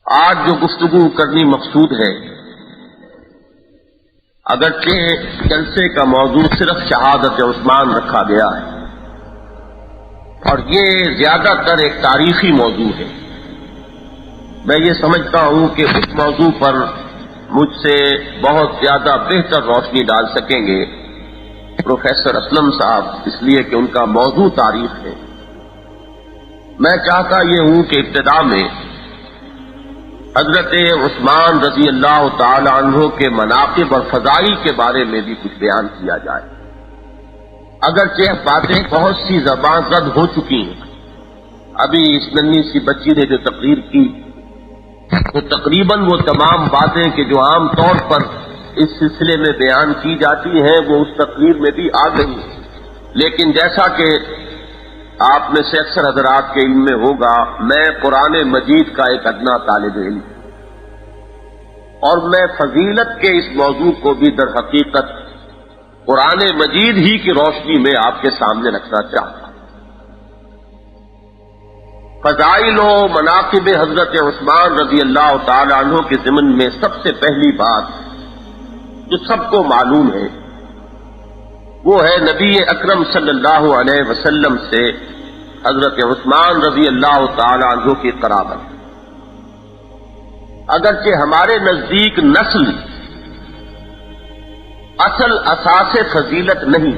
آج جو گفتگو کرنی مقصود ہے، اگرچہ جلسے کا موضوع صرف شہادت عثمان رکھا گیا ہے اور یہ زیادہ تر ایک تاریخی موضوع ہے، میں یہ سمجھتا ہوں کہ اس موضوع پر مجھ سے بہت زیادہ بہتر روشنی ڈال سکیں گے پروفیسر اسلم صاحب، اس لیے کہ ان کا موضوع تاریخ ہے۔ میں چاہتا یہ ہوں کہ ابتدا میں حضرت عثمان رضی اللہ تعالی عنہ کے مناقب اور فضائل کے بارے میں بھی کچھ بیان کیا جائے۔ اگرچہ باتیں بہت سی زبان زد ہو چکی ہیں، ابھی اس ننھی سی بچی نے جو تقریر کی تو تقریباً وہ تمام باتیں کہ جو عام طور پر اس سلسلے میں بیان کی جاتی ہیں وہ اس تقریر میں بھی آ گئی، لیکن جیسا کہ آپ میں سے اکثر حضرات کے علم میں ہوگا، میں قرآن مجید کا ایک ادنا طالب علم اور میں فضیلت کے اس موضوع کو بھی در حقیقت قرآن مجید ہی کی روشنی میں آپ کے سامنے رکھنا چاہتا ہوں۔ فضائل و مناقب حضرت عثمان رضی اللہ تعالی عنہ کے ضمن میں سب سے پہلی بات جو سب کو معلوم ہے وہ ہے نبی اکرم صلی اللہ علیہ وسلم سے حضرت عثمان رضی اللہ تعالی عنہ کی قرابت۔ اگرچہ ہمارے نزدیک نسل اصل اساس فضیلت نہیں،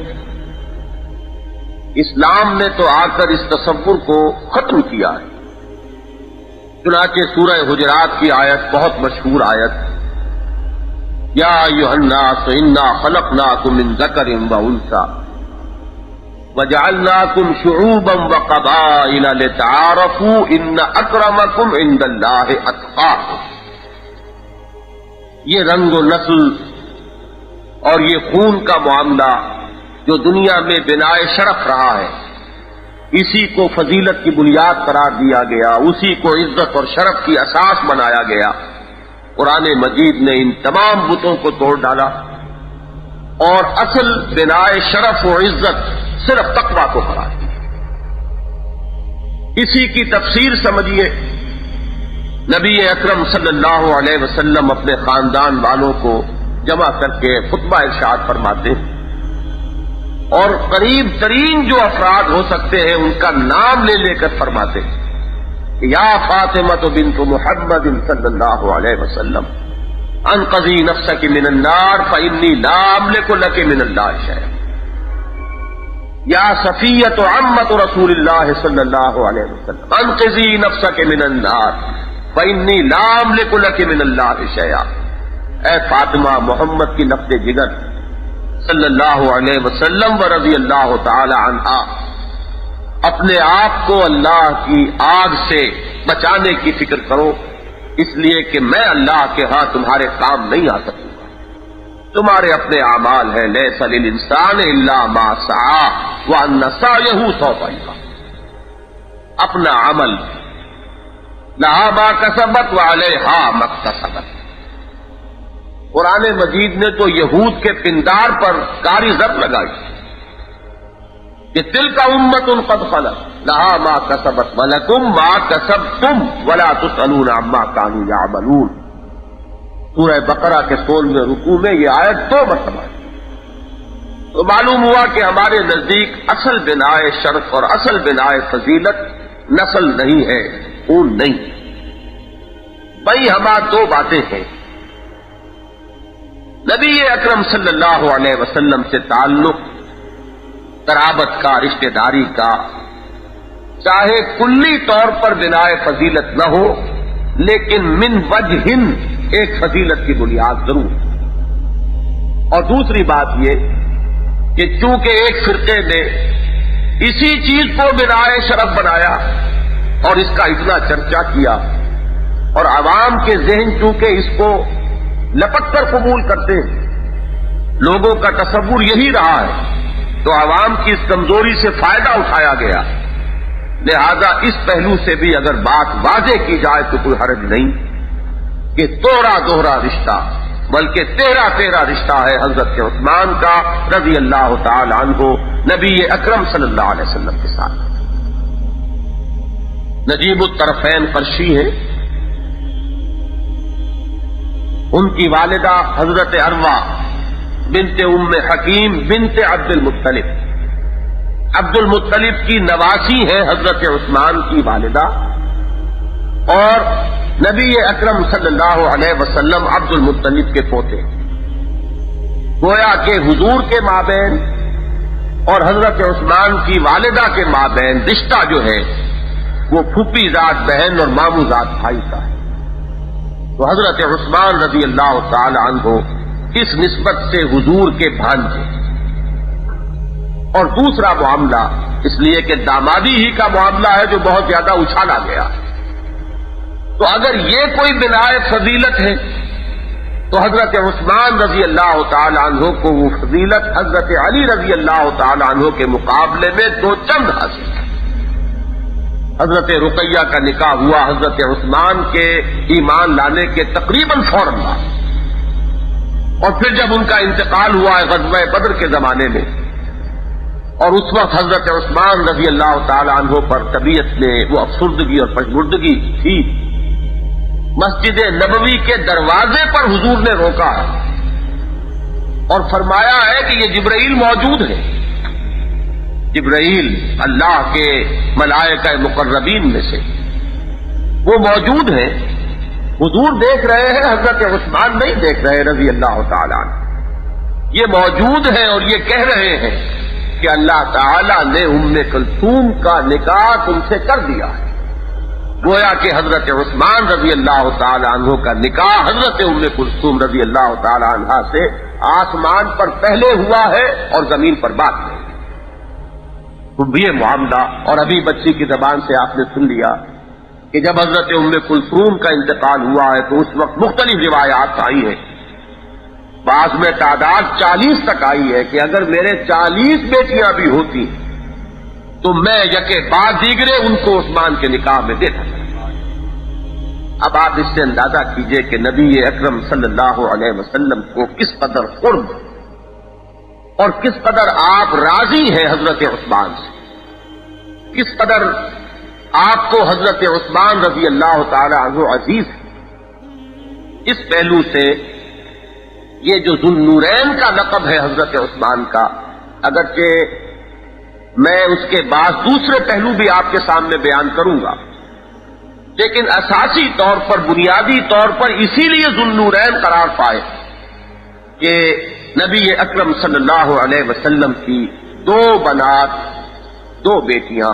اسلام نے تو آ کر اس تصور کو ختم کیا ہے۔ چنانچہ سورہ حجرات کی آیت بہت مشہور آیت، یا ایھا الناس انا خلقناکم من ذکر وانثی وجعلناکم شعوبا وقبائل لتعارفوا ان اکرمکم عند اللہ اتقاکم۔ یہ رنگ و نسل اور یہ خون کا معاملہ جو دنیا میں بنائے شرف رہا ہے، اسی کو فضیلت کی بنیاد قرار دیا گیا، اسی کو عزت اور شرف کی اساس بنایا گیا۔ قرآن مجید نے ان تمام بتوں کو توڑ ڈالا اور اصل بنائے شرف و عزت صرف تقویٰ کو قرار دیا۔ اسی کی تفسیر سمجھیے، نبی اکرم صلی اللہ علیہ وسلم اپنے خاندان والوں کو جمع کر کے خطبہ ارشاد فرماتے ہیں اور قریب ترین جو افراد ہو سکتے ہیں ان کا نام لے لے کر فرماتے ہیں کہ یا فاطمۃ بنت محمد صلی اللہ علیہ وسلم انقذی نفسک من النار فانی لا املک لک من اللہ شیئا، یا صفیۃ عمۃ رسول اللہ صلی اللہ علیہ وسلم انقذی نفسک من النار فانی لا املک لک من اللہ شیئا۔ اے فاطمہ، محمد کی نفس جگر صلی اللہ علیہ وسلم و رضی اللہ تعالی عنہا، اپنے آپ کو اللہ کی آگ سے بچانے کی فکر کرو، اس لیے کہ میں اللہ کے ہاں تمہارے کام نہیں آ سکوں گا، تمہارے اپنے اعمال ہیں، لیس للانسان الا ما سعی وان سعیہ سوف یرى، اپنا عمل لہا ما کسبت وعلیہا ما اکتسبت۔ قرآن مجید نے تو یہود کے پندار پر کاری ضرب لگائی کہ تلک امۃ قد خلت لہا ما کسبت ولکم ما کسبتم ولا تسألون عما کانوا یعملون۔ سورہ بقرہ کے 16ویں رکوع میں یہ آیت 2 مرتبہ ہے۔ تو معلوم ہوا کہ ہمارے نزدیک اصل بنائے شرف اور اصل بنائے فضیلت نسل نہیں ہے، خون نہیں۔ بھائی ہمارا 2 باتیں ہیں، نبی اکرم صلی اللہ علیہ وسلم سے تعلق، قرابت کا، رشتہ داری کا، چاہے کلی طور پر بنائے فضیلت نہ ہو لیکن من وجہ ایک فضیلت کی بنیاد ضرور۔ اور دوسری بات یہ کہ چونکہ ایک فرقے نے اسی چیز کو بنائے شرف بنایا اور اس کا اتنا چرچا کیا اور عوام کے ذہن چونکہ اس کو لپٹ کر قبول کرتے ہیں، لوگوں کا تصور یہی رہا ہے، تو عوام کی اس کمزوری سے فائدہ اٹھایا گیا۔ لہذا اس پہلو سے بھی اگر بات واضح کی جائے تو کوئی حرج نہیں کہ دوہرا دوہرا رشتہ بلکہ 13 رشتہ ہے حضرت عثمان کا رضی اللہ تعالی عنہ نبی اکرم صلی اللہ علیہ وسلم کے ساتھ۔ نجیب الطرفین قرشی ہیں، ان کی والدہ حضرت عروہ بنت ام حکیم بنت عبد المطلب، عبد المطلب کی نواسی ہے حضرت عثمان کی والدہ، اور نبی اکرم صلی اللہ علیہ وسلم عبد المطلب کے پوتے، گویا کہ حضور کے مابین اور حضرت عثمان کی والدہ کے مابین رشتہ جو ہے وہ پھوپھی ذات بہن اور ماموں ذات بھائی کا ہے۔ تو حضرت عثمان رضی اللہ تعالی عنہ اس نسبت سے حضور کے بھانجے۔ اور دوسرا معاملہ اس لیے کہ دامادی ہی کا معاملہ ہے جو بہت زیادہ اچھالا گیا، تو اگر یہ کوئی بنائے فضیلت ہے تو حضرت عثمان رضی اللہ تعالی عنہ کو وہ فضیلت حضرت علی رضی اللہ تعالی عنہ کے مقابلے میں دو چند حاصل ہے۔ حضرت رقیہ کا نکاح ہوا حضرت عثمان کے ایمان لانے کے تقریباً فوراً بعد، اور پھر جب ان کا انتقال ہوا ہے غزوہ بدر کے زمانے میں، اور اس وقت حضرت عثمان رضی اللہ تعالی عنہ پر طبیعت میں وہ افسردگی اور پژمردگی تھی، مسجد نبوی کے دروازے پر حضور نے روکا ہے اور فرمایا ہے کہ یہ جبرائیل موجود ہے۔ جبرائیل اللہ کے ملائکہ مقربین میں سے وہ موجود ہیں، حضور دیکھ رہے ہیں، حضرت عثمان نہیں دیکھ رہے رضی اللہ تعالی عنہ، یہ موجود ہیں اور یہ کہہ رہے ہیں کہ اللہ تعالی نے ام کلثوم کا نکاح تم سے کر دیا ہے۔ گویا کہ حضرت عثمان رضی اللہ تعالی عنہ کا نکاح حضرت ام کلثوم رضی اللہ تعالی عنہ سے آسمان پر پہلے ہوا ہے اور زمین پر بعد میں۔ تو یہ معاملہ، اور ابھی بچی کی زبان سے آپ نے سن لیا کہ جب حضرت ام کلثوم کا انتقال ہوا ہے تو اس وقت مختلف روایات آئی ہیں، بعض میں تعداد 40 تک آئی ہے کہ اگر میرے 40 بیٹیاں بھی ہوتی تو میں یکے بعد دیگرے ان کو عثمان کے نکاح میں دیتا۔ اب آپ اس سے اندازہ کیجئے کہ نبی اکرم صلی اللہ علیہ وسلم کو کس قدر قرب اور کس قدر آپ راضی ہیں حضرت عثمان سے، کس قدر آپ کو حضرت عثمان رضی اللہ تعالی عنہ عزیز ہے۔ اس پہلو سے یہ جو ذو النورین کا لقب ہے حضرت عثمان کا، اگرچہ میں اس کے بعد دوسرے پہلو بھی آپ کے سامنے بیان کروں گا، لیکن اساسی طور پر، بنیادی طور پر اسی لیے ذو النورین قرار پائے کہ نبی اکرم صلی اللہ علیہ وسلم کی دو بنات، دو بیٹیاں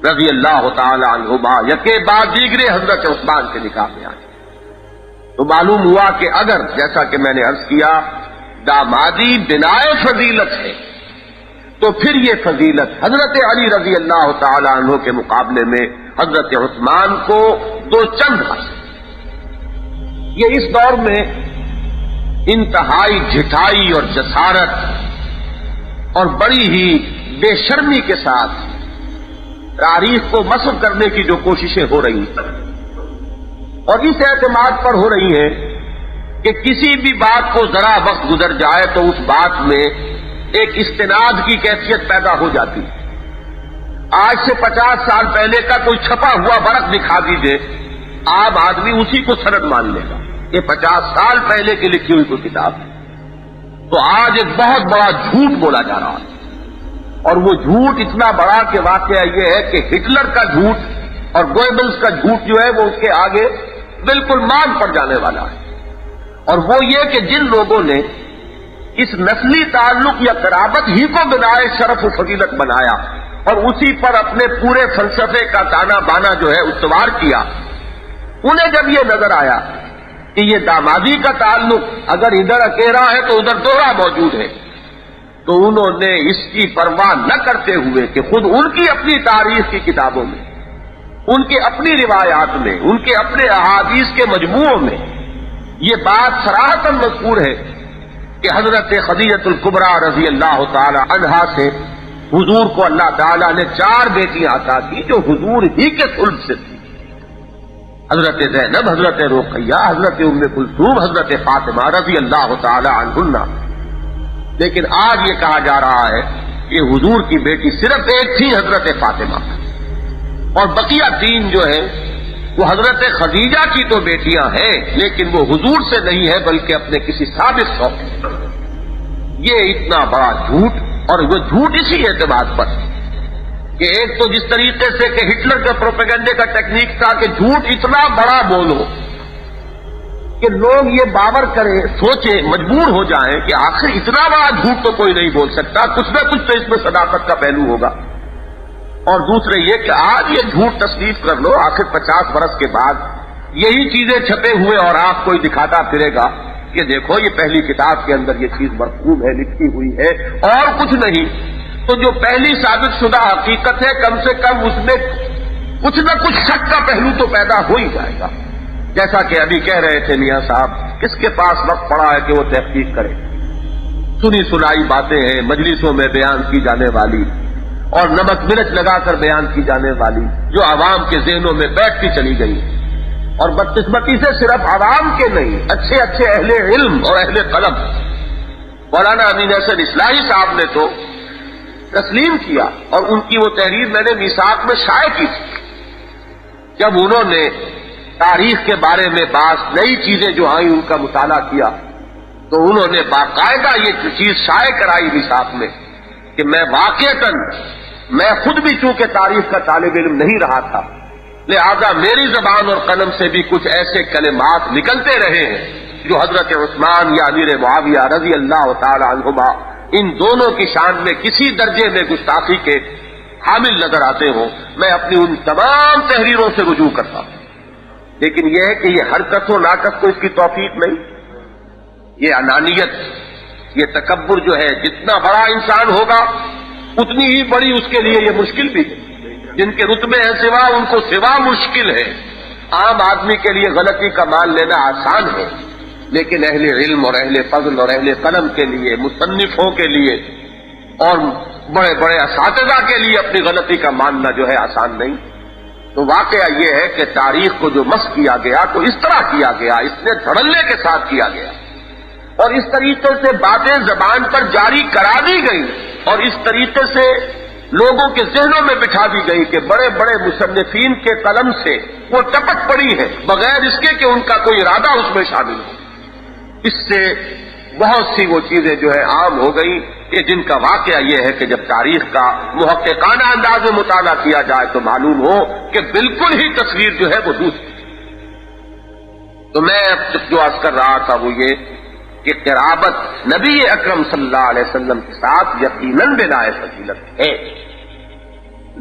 رضی اللہ تعالی عنہما یکے بعد دیگرے حضرت عثمان کے نکاح میں آئے۔ تو معلوم ہوا کہ اگر جیسا کہ میں نے عرض کیا دامادی بنائے فضیلت ہے تو پھر یہ فضیلت حضرت علی رضی اللہ تعالی عنہ کے مقابلے میں حضرت عثمان کو دو چند حاصل۔ یہ اس دور میں انتہائی جھٹائی اور جسارت اور بڑی ہی بے شرمی کے ساتھ تاریخ کو مسخ کرنے کی جو کوششیں ہو رہی ہیں، اور اس اعتماد پر ہو رہی ہیں کہ کسی بھی بات کو ذرا وقت گزر جائے تو اس بات میں ایک استناد کی کیفیت پیدا ہو جاتی ہے۔ آج سے 50 سال پہلے کا کوئی چھپا ہوا ورق دکھا دیجئے، عام آدمی اسی کو سند مان لے گا، یہ 50 سال پہلے کی لکھی ہوئی کوئی کتاب ہے۔ تو آج ایک بہت بڑا جھوٹ بولا جا رہا ہے، اور وہ جھوٹ اتنا بڑا کہ واقعہ یہ ہے کہ ہٹلر کا جھوٹ اور گوئبلز کا جھوٹ جو ہے وہ اس کے آگے بالکل مان پڑ جانے والا ہے۔ اور وہ یہ کہ جن لوگوں نے اس نسلی تعلق یا قرابت ہی کو بنائے شرف و فضیلت بنایا اور اسی پر اپنے پورے فلسفے کا تانا بانا جو ہے استوار کیا، انہیں جب یہ نظر آیا کہ یہ دامادی کا تعلق اگر ادھر اکیرا ہے تو ادھر دوہرا موجود ہے، تو انہوں نے اس کی پرواہ نہ کرتے ہوئے کہ خود ان کی اپنی تاریخ کی کتابوں میں، ان کے اپنی روایات میں، ان کے اپنے احادیث کے مجموعوں میں یہ بات صراحتاً مذکور ہے کہ حضرت خدیجہ الکبریٰ رضی اللہ تعالی عنہا سے حضور کو اللہ تعالیٰ نے 4 بیٹیاں عطا کی جو حضور ہی کے صلب سے تھی، حضرت زینب، حضرت رقیہ، حضرت ام کلثوم، حضرت فاطمہ رضی اللہ تعالی عنہن۔ لیکن آج یہ کہا جا رہا ہے کہ حضور کی بیٹی صرف ایک تھی، حضرت فاطمہ، اور بقیہ 3 جو ہیں وہ حضرت خدیجہ کی تو بیٹیاں ہیں لیکن وہ حضور سے نہیں ہے بلکہ اپنے کسی سابق شوق. یہ اتنا بڑا جھوٹ، اور وہ جھوٹ اسی اعتبار پر کہ ایک تو جس طریقے سے کہ ہٹلر کے پروپیگنڈے کا ٹیکنیک تھا کہ جھوٹ اتنا بڑا بولو کہ لوگ یہ باور کریں، سوچیں، مجبور ہو جائیں کہ آخر اتنا بڑا جھوٹ تو کوئی نہیں بول سکتا، کچھ نہ کچھ تو اس میں صداقت کا پہلو ہوگا. اور دوسرے یہ کہ آج یہ جھوٹ تصدیق کر لو، آخر 50 برس کے بعد یہی چیزیں چھپے ہوئے اور آپ کوئی دکھاتا پھرے گا کہ دیکھو یہ پہلی کتاب کے اندر یہ چیز مرقوم ہے، لکھی ہوئی ہے اور کچھ نہیں. تو جو پہلی ثابت شدہ حقیقت ہے کم سے کم اس میں کچھ نہ کچھ شک کا پہلو تو پیدا ہو ہی جائے گا. جیسا کہ ابھی کہہ رہے تھے میاں صاحب، کس کے پاس وقت پڑا ہے کہ وہ تحقیق کرے؟ سنی سنائی باتیں ہیں مجلسوں میں بیان کی جانے والی اور نمک مرچ لگا کر بیان کی جانے والی، جو عوام کے ذہنوں میں بیٹھتی چلی گئی. اور بدقسمتی سے صرف عوام کے نہیں، اچھے اچھے اہل علم اور اہل قلم، مولانا امین حسن اصلاحی صاحب نے تو تسلیم کیا، اور ان کی وہ تحریر میں نے میثاق میں شائع کی تھی. جب انہوں نے تاریخ کے بارے میں بعض نئی چیزیں جو آئیں ان کا مطالعہ کیا تو انہوں نے باقاعدہ یہ چیز شائع کرائی میثاق میں کہ میں واقعتاً میں خود بھی چونکہ تاریخ کا طالب علم نہیں رہا تھا، لہذا میری زبان اور قلم سے بھی کچھ ایسے کلمات نکلتے رہے ہیں جو حضرت عثمان یا امیر معاویہ رضی اللہ تعالی عنہما ان دونوں کی شان میں کسی درجے میں گستاخی کے حامل نظر آتے ہوں. میں اپنی ان تمام تحریروں سے رجوع کرتا ہوں. لیکن یہ ہے کہ یہ حرکت و ناقص کو اس کی توفیق نہیں، یہ انانیت، یہ تکبر جو ہے، جتنا بڑا انسان ہوگا اتنی ہی بڑی اس کے لیے یہ مشکل بھی ہے. جن کے رتبے ہیں سوا، ان کو سوا مشکل ہے. عام آدمی کے لیے غلطی کا مان لینا آسان ہے، لیکن اہل علم اور اہل فضل اور اہل قلم کے لیے، مصنفوں کے لیے اور بڑے بڑے اساتذہ کے لیے اپنی غلطی کا ماننا جو ہے آسان نہیں. تو واقعہ یہ ہے کہ تاریخ کو جو مس کیا گیا تو اس طرح کیا گیا، اس نے دھڑلے کے ساتھ کیا گیا، اور اس طریقے سے باتیں زبان پر جاری کرا دی گئی، اور اس طریقے سے لوگوں کے ذہنوں میں بٹھا دی گئی کہ بڑے بڑے مصنفین کے قلم سے وہ ٹپک پڑی ہے بغیر اس کے کہ ان کا کوئی ارادہ اس میں شامل ہو. اس سے بہت سی وہ چیزیں جو ہے عام ہو گئی کہ جن کا واقعہ یہ ہے کہ جب تاریخ کا محققانہ انداز میں مطالعہ کیا جائے تو معلوم ہو کہ بالکل ہی تصویر جو ہے وہ دوسری. تو میں جو عرض کر رہا تھا وہ یہ کہ قرابت نبی اکرم صلی اللہ علیہ وسلم کے ساتھ یقیناً بلا فضیلت ہے،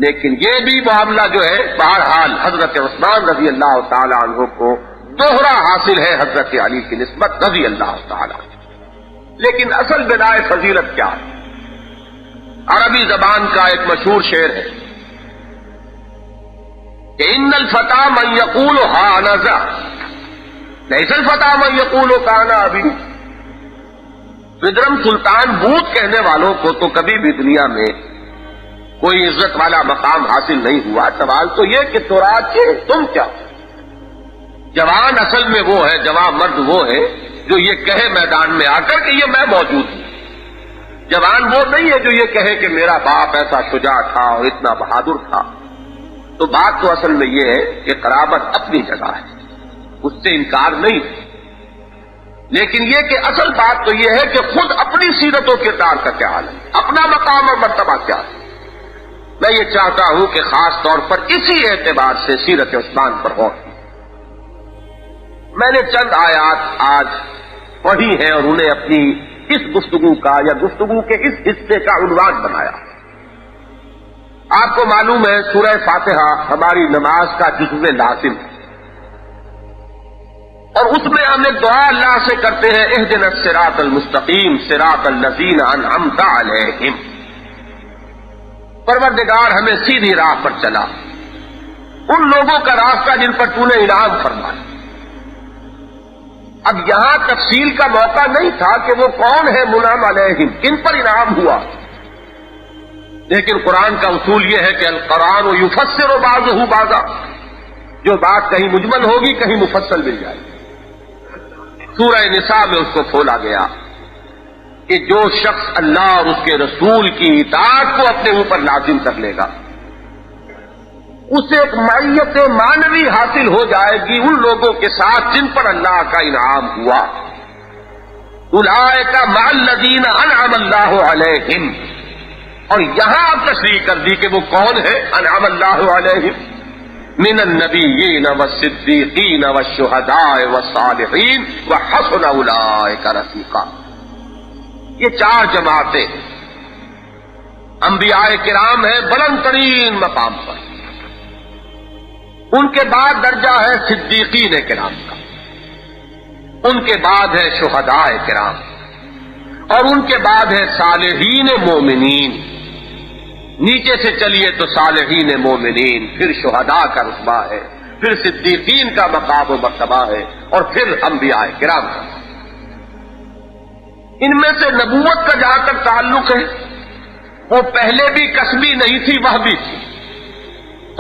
لیکن یہ بھی معاملہ جو ہے بہرحال حضرت عثمان رضی اللہ تعالی عنہ کو دوہرا حاصل ہے حضرت علی کی نسبت رضی اللہ تعالی. لیکن اصل بلا فضیلت کیا ہے؟ عربی زبان کا ایک مشہور شعر ہے کہ ان الفتى من يقول ها انا ذا ليس الفتى من يقول كان ابي. ودرم سلطان بوت کہنے والوں کو تو کبھی بھی دنیا میں کوئی عزت والا مقام حاصل نہیں ہوا. سوال تو یہ کہ تورات کے تم کیا؟ جوان اصل میں وہ ہے، جوان مرد وہ ہے جو یہ کہے میدان میں آ کر کہ یہ میں موجود ہوں. جوان وہ نہیں ہے جو یہ کہے کہ میرا باپ ایسا شجاع تھا اور اتنا بہادر تھا. تو بات تو اصل میں یہ ہے کہ قرابت اپنی جگہ ہے، اس سے انکار نہیں ہے، لیکن یہ کہ اصل بات تو یہ ہے کہ خود اپنی سیرت و کردار کا کیا حال ہے، اپنا مقام اور مرتبہ کیا ہے. میں یہ چاہتا ہوں کہ خاص طور پر اسی اعتبار سے سیرت عثمان پر غور. میں نے چند آیات آج پڑھی ہیں اور انہیں اپنی اس گفتگو کا یا گفتگو کے اس حصے کا عنوان بنایا. آپ کو معلوم ہے سورہ فاتحہ ہماری نماز کا جزو لازم ہے، اور اس میں ہم ایک دعا اللہ سے کرتے ہیں اہدنا الصراط المستقیم صراط الذین انعمت علیہم. پروردگار ہمیں سیدھی راہ پر چلا، ان لوگوں کا راستہ جن پر تو نے انعام فرمایا. اب یہاں تفصیل کا موقع نہیں تھا کہ وہ کون ہے منعم علیہم، کن پر انعام ہوا، لیکن قرآن کا اصول یہ ہے کہ القرآن یفسر بعضہ بعضا، جو بات کہیں مجمل ہوگی کہیں مفصل مل جائے گی. سورہ نساء میں اس کو کھولا گیا کہ جو شخص اللہ اور اس کے رسول کی اطاعت کو اپنے اوپر لازم کر لے گا اسے ایک معیت معنوی حاصل ہو جائے گی ان لوگوں کے ساتھ جن پر اللہ کا انعام ہوا. اولئک مع الذین انعم اللہ علیہم. اور یہاں اب تشریح کر دی کہ وہ کون ہے انعم اللہ علیہم. من النبیین والصدیقین والشہداء والصالحین وحسن اولئک رفیقا. یہ 4 جماعتیں انبیاء کرام ہیں بلند ترین مقام پر. ان کے بعد درجہ ہے صدیقین کرام کا، ان کے بعد ہے شہداء کرام، اور ان کے بعد ہے صالحین مومنین. نیچے سے چلیے تو صالحین مومنین، پھر شہداء کا رتبہ ہے، پھر صدیقین کا مقام و مرتبہ ہے، اور پھر انبیاء کرام کا. ان میں سے نبوت کا جہاں تک تعلق ہے وہ پہلے بھی کسبی نہیں تھی، وہ بھی تھی،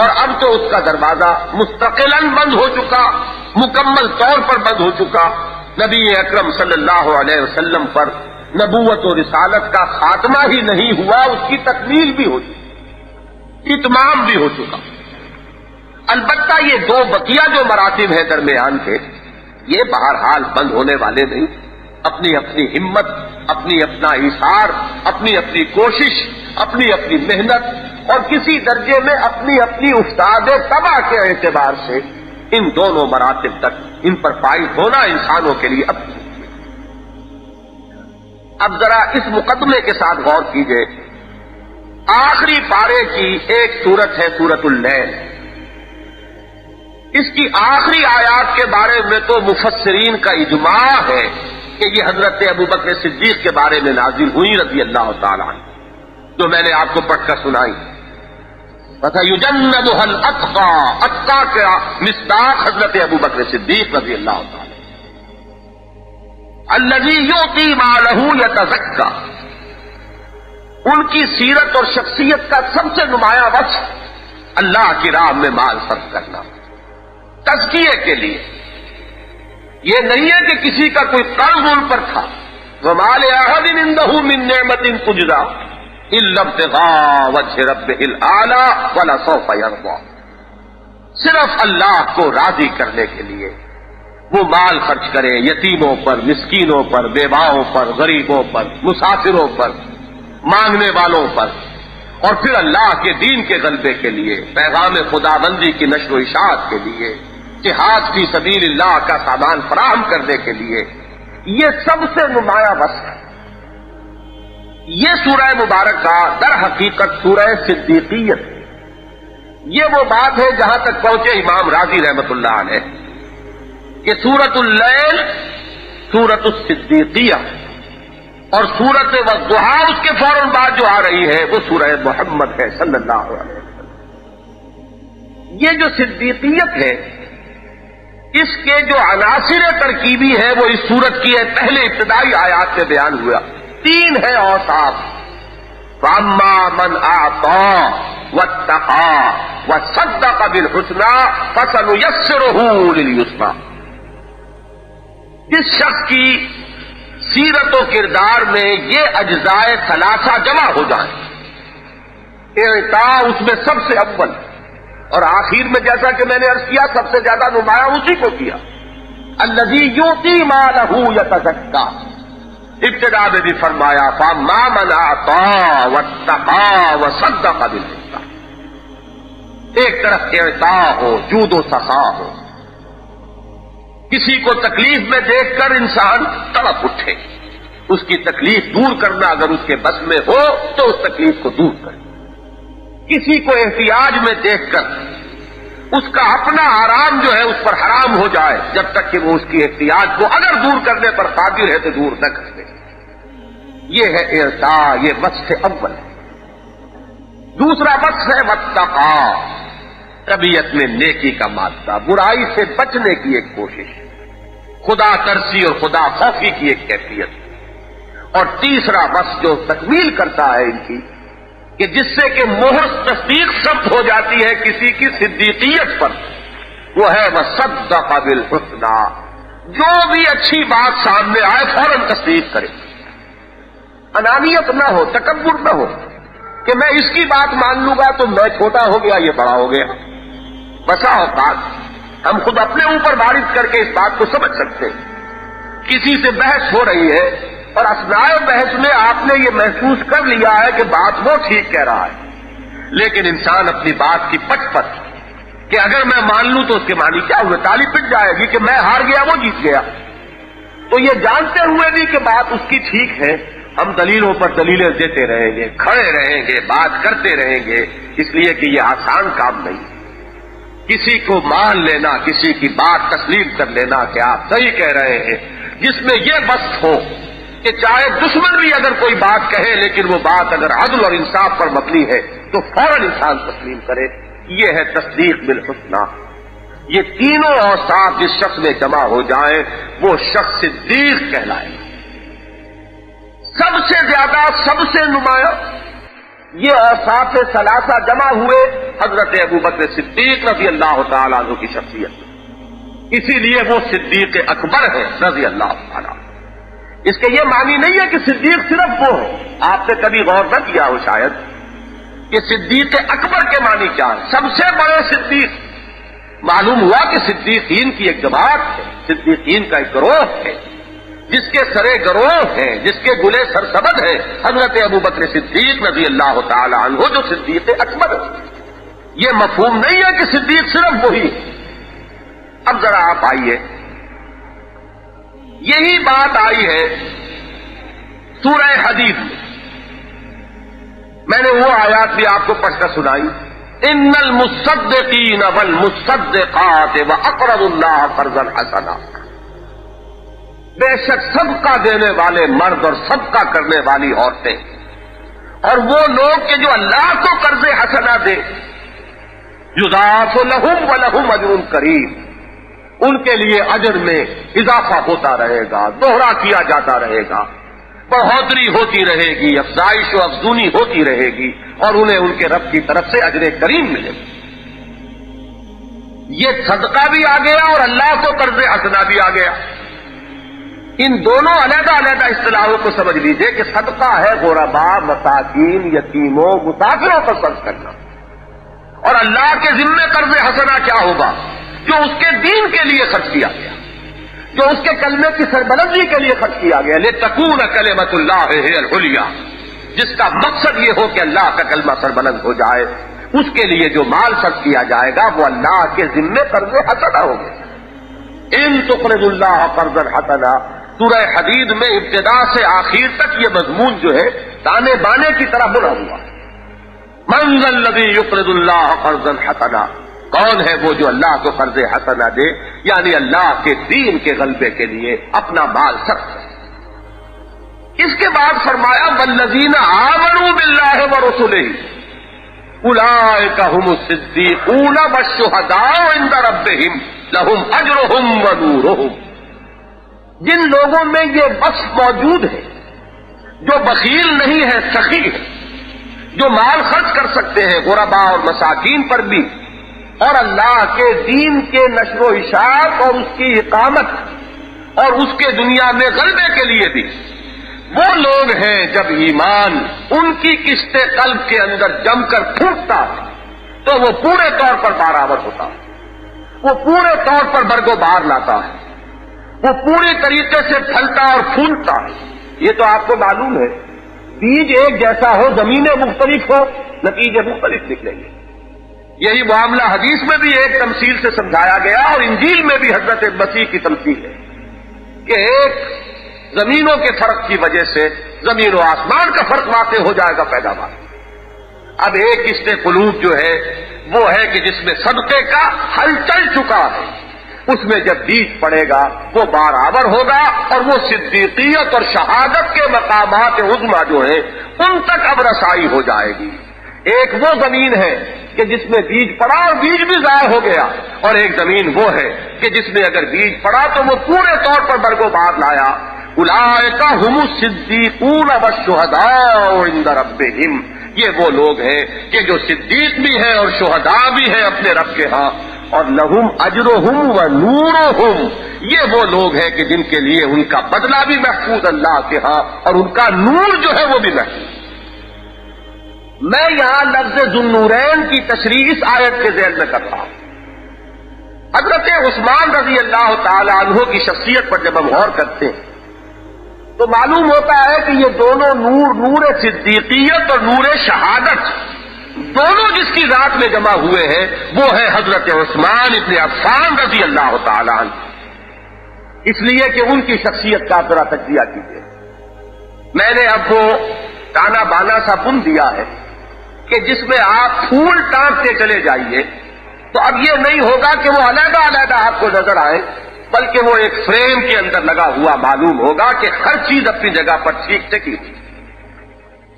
اور اب تو اس کا دروازہ مستقلاً بند ہو چکا، مکمل طور پر بند ہو چکا. نبی اکرم صلی اللہ علیہ وسلم پر نبوت و رسالت کا خاتمہ ہی نہیں ہوا، اس کی تکمیل بھی ہو چکی، اتمام بھی ہو چکا. البتہ یہ 2 بقیہ جو مراتب ہیں درمیان کے، یہ بہرحال بند ہونے والے نہیں. اپنی اپنی ہمت، اپنی اپنا ایثار، اپنی اپنی کوشش، اپنی اپنی محنت، اور کسی درجے میں اپنی اپنی استاد طبع کے اعتبار سے ان دونوں مراتب تک ان پر فائز ہونا انسانوں کے لیے اب ذرا اس مقدمے کے ساتھ غور کیجئے. آخری پارے کی ایک سورت ہے سورۃ اللیل. اس کی آخری آیات کے بارے میں تو مفسرین کا اجماع ہے کہ یہ حضرت ابوبکر صدیق کے بارے میں نازل ہوئی رضی اللہ تعالیٰ عنہ، جو میں نے آپ کو پڑھ کر سنائی. فَسَيُجَنَّبُهَا الْأَتْقَى. اتقیٰ کا مصداق حضرت ابوبکر صدیق رضی اللہ تعالیٰ. الذی یؤتی مالہ یتزکیٰ. ان کی سیرت اور شخصیت کا سب سے نمایاں وصف اللہ کی راہ میں مال صرف کرنا، تزکیے کے لیے. یہ نہیں ہے کہ کسی کا کوئی قرض ان پر تھا. وَمَا لِأَحَدٍ عِندَهُ مِن نِّعْمَةٍ تُجْزَىٰ إِلَّا ابْتِغَاءَ وَجْهِ رَبِّهِ الْأَعْلَىٰ وَلَسَوْفَ يَرْضَىٰ. صرف اللہ کو راضی کرنے کے لیے وہ مال خرچ کرے، یتیموں پر، مسکینوں پر، بیواؤں پر، غریبوں پر، مسافروں پر، مانگنے والوں پر، اور پھر اللہ کے دین کے غلبے کے لیے، پیغام خداوندی کی نشر و اشاعت کے لیے، جہاد فی سبیل اللہ کا سامان فراہم کرنے کے لیے. یہ سب سے نمایاں وصف ہے. یہ سورہ مبارکہ در حقیقت سورہ صدیقیت. یہ وہ بات ہے جہاں تک پہنچے امام راضی رحمت اللہ علیہ کہ سورۃ اللیل سورۃ الصدیقیہ، اور سورۃ والضحیٰ اس کے فوراً بعد جو آ رہی ہے وہ سورہ محمد ہے صلی اللہ علیہ وسلم. یہ جو صدیقیت ہے اس کے جو عناصر ترکیبی ہے وہ اس سورت کی ہے پہلے ابتدائی آیات میں بیان ہوا. 3 ہے اوصاف. فَأَمَّا مَنْ أَعْطَىٰ وَاتَّقَىٰ وَصَدَّقَ بِالْحُسْنَىٰ فَسَنُيَسِّرُهُ لِلْيُسْرَىٰ. جس شخص کی سیرت و کردار میں یہ اجزائے ثلاثہ جمع ہو جائیں، اعطاء اس میں سب سے اول، اور آخر میں جیسا کہ میں نے عرض کیا سب سے زیادہ نمایاں اسی کو کیا. الذی یؤتی مالہ یتزکیٰ. ابتدا میں بھی فرمایا فَأَمَّا مَنْ أَعْطَىٰ وَاتَّقَىٰ وَصَدَّقَ بِالْحُسْنَىٰ. ایک طرف اعطاء ہو، جود و سخا ہو، کسی کو تکلیف میں دیکھ کر انسان تڑپ اٹھے، اس کی تکلیف دور کرنا اگر اس کے بس میں ہو تو اس تکلیف کو دور کرے. کسی کو احتیاج میں دیکھ کر اس کا اپنا آرام جو ہے اس پر حرام ہو جائے جب تک کہ وہ اس کی احتیاج کو اگر دور کرنے پر قادر ہے تو دور نہ کر دے. یہ ہے اعطاء، یہ وصف اول ہے. دوسرا وصف ہے واتقیٰ. طبیعت میں نیکی کا مادہ، برائی سے بچنے کی ایک کوشش، خدا ترسی اور خدا خوفی کی ایک کیفیت. اور تیسرا وصف جو تکمیل کرتا ہے ان کی کہ جس سے کہ مہر تصدیق ثبت ہو جاتی ہے کسی کی صدیقیت پر، وہ ہے وَصَدَّقَ بِالْحُسْنَىٰ. جو بھی اچھی بات سامنے آئے فوراً تصدیق کرے. انانیت نہ ہو، تکبر نہ ہو کہ میں اس کی بات مان لوں گا تو میں چھوٹا ہو گیا یہ بڑا ہو گیا، بسا اوقات ہم خود اپنے اوپر وارد کر کے اس بات کو سمجھ سکتے ہیں. کسی سے بحث ہو رہی ہے اور اثناء بحث میں آپ نے یہ محسوس کر لیا ہے کہ بات وہ ٹھیک کہہ رہا ہے، لیکن انسان اپنی بات کی پٹ کہ اگر میں مان لوں تو اس کے معنی کیا ہوئے، تالی پٹ جائے گی کہ میں ہار گیا وہ جیت گیا. تو یہ جانتے ہوئے بھی کہ بات اس کی ٹھیک ہے، ہم دلیلوں پر دلیلیں دیتے رہیں گے، کھڑے رہیں گے، بات کرتے رہیں گے، اس لیے کہ یہ آسان کام نہیں. کسی کو مان لینا، کسی کی بات تسلیم کر لینا کہ آپ صحیح کہہ رہے ہیں، جس میں یہ بس ہو کہ چاہے دشمن بھی اگر کوئی بات کہے لیکن وہ بات اگر عدل اور انصاف پر مبنی ہے تو فوراً انسان تسلیم کرے. یہ ہے تصدیق بالحسنى. یہ تینوں اوصاف جس شخص میں جمع ہو جائیں وہ شخص صدیق کہلائے. سب سے زیادہ، سب سے نمایاں یہ اوصاف ثلاثہ جمع ہوئے حضرت ابوبکر صدیق رضی اللہ تعالیٰ عنہ کی شخصیت. اسی لیے وہ صدیق اکبر ہے رضی اللہ تعالیٰ. اس کے یہ معنی نہیں ہے کہ صدیق صرف وہ ہے. آپ نے کبھی غور نہ کیا ہو شاید کہ صدیق اکبر کے معنی کیا ہے، سب سے بڑے صدیق. معلوم ہوا کہ صدیقین کی ایک جماعت ہے، صدیقین کا ایک گروہ ہے، جس کے سرے گروہ ہیں، جس کے گلے سرسبد ہیں حضرت ابوبکر صدیق رضی اللہ تعالی عنہ جو صدیق اکبر ہے. یہ مفہوم نہیں ہے کہ صدیق صرف وہی. اب ذرا آپ آئیے، یہی بات آئی ہے سورہ حدید میں. میں نے وہ آیات بھی آپ کو پڑھ کر سنائی، ان المصدقین والمصدقات واقرضوا اللہ قرضا حسنا. بے شک صدقہ دینے والے مرد اور صدقہ کرنے والی عورتیں اور وہ لوگ کہ جو اللہ کو قرض حسنا دے، یضاعف لہم ولہم اجر کریم، ان کے لیے اجر میں اضافہ ہوتا رہے گا، دوہرا کیا جاتا رہے گا، بڑھوتری ہوتی رہے گی، افزائش و افزونی ہوتی رہے گی، اور انہیں ان کے رب کی طرف سے اجر کریم ملے گا. یہ صدقہ بھی آ گیا اور اللہ کو قرض حسنا بھی آ گیا. ان دونوں علیحدہ علیحدہ اصطلاحوں کو سمجھ لیجئے کہ صدقہ ہے غرباء، مساکین، یتیموں، مسافروں پر خرچ کرنا، اور اللہ کے ذمے قرض حسنا کیا ہوگا؟ جو اس کے دین کے لیے خرچ کیا گیا، جو اس کے کلمے کی سربلندی کے لیے خرچ کیا گیا. لتکون کلمۃ اللہ ہی العلیٰ، جس کا مقصد یہ ہو کہ اللہ کا کلمہ سربلند ہو جائے، اس کے لیے جو مال خرچ کیا جائے گا وہ اللہ کے ذمے قرض حسنا ہوگا. ان تقرضوا اللہ قرضا حسنا، سورہ حدید میں ابتدا سے آخر تک یہ مضمون جو ہے تانے بانے کی طرح بنا ہوا. من ذا الذی یقرض اللہ قرضا حسنا، کون ہے وہ جو اللہ کو قرض حسنا دے، یعنی اللہ کے دین کے غلبے کے لیے اپنا مال صرف کرے. اس کے بعد فرمایا والذین آمنوا باللہ ورسلہ اولئک هم الصدیقون والشہداء عند ربہم لہم اجرہم ونورہم. جن لوگوں میں یہ وصف موجود ہے، جو بخیل نہیں ہے، سخی ہے، جو مال خرچ کر سکتے ہیں غرباء اور مساکین پر بھی، اور اللہ کے دین کے نشر و اشاعت اور اس کی اقامت اور اس کے دنیا میں غلبے کے لیے بھی، وہ لوگ ہیں جب ایمان ان کی قسط قلب کے اندر جم کر پھوٹتا ہے تو وہ پورے طور پر برآمد ہوتا ہے، وہ پورے طور پر برگ و بار لاتا ہے، وہ پوری طریقے سے پھلتا اور پھولتا ہے. یہ تو آپ کو معلوم ہے، بیج ایک جیسا ہو، زمینیں مختلف ہو، نتیجے مختلف نکلیں گے. یہی معاملہ حدیث میں بھی ایک تمثیل سے سمجھایا گیا اور انجیل میں بھی حضرت مسیح کی تمثیل ہے کہ ایک زمینوں کے فرق کی وجہ سے زمین و آسمان کا فرق واقع ہو جائے گا پیداوار. اب ایک قسط قلوب جو ہے وہ ہے کہ جس میں صدقے کا حل چل چکا ہے، اس میں جب بیج پڑے گا وہ برابر ہوگا اور وہ صدیقیت اور شہادت کے مقامات عظمیٰ جو ہیں ان تک اب رسائی ہو جائے گی. ایک وہ زمین ہے کہ جس میں بیج پڑا اور بیج بھی ضائع ہو گیا، اور ایک زمین وہ ہے کہ جس میں اگر بیج پڑا تو وہ پورے طور پر برگ و بار لایا. اولئک هم الصدیقون والشہداء عند ربہم، یہ وہ لوگ ہیں کہ جو صدیق بھی ہیں اور شہداء بھی ہیں اپنے رب کے ہاں، اور لہم اجرہم ونورہم، یہ وہ لوگ ہیں کہ جن کے لیے ان کا بدلہ بھی محفوظ اللہ کے ہاں اور ان کا نور جو ہے وہ بھی محفوظ. میں یہاں لفظ ذو النورین کی تشریح اس آیت کے ذیل میں کرتا ہوں. حضرت عثمان رضی اللہ تعالی عنہ کی شخصیت پر جب ہم غور کرتے ہیں تو معلوم ہوتا ہے کہ یہ دونوں نور، نور صدیقیت اور نور شہادت، دونوں جس کی ذات میں جمع ہوئے ہیں وہ ہے حضرت عثمان ابن عفان رضی اللہ تعالی عنہ. اس لیے کہ ان کی شخصیت کا ذرا تجزیہ کیجیے. میں نے اب وہ تانا بانا سا بن دیا ہے کہ جس میں آپ پھول ٹانکتے چلے جائیے تو اب یہ نہیں ہوگا کہ وہ علیحدہ علیحدہ آپ کو نظر آئے، بلکہ وہ ایک فریم کے اندر لگا ہوا معلوم ہوگا کہ ہر چیز اپنی جگہ پر ٹھیک ٹھیک.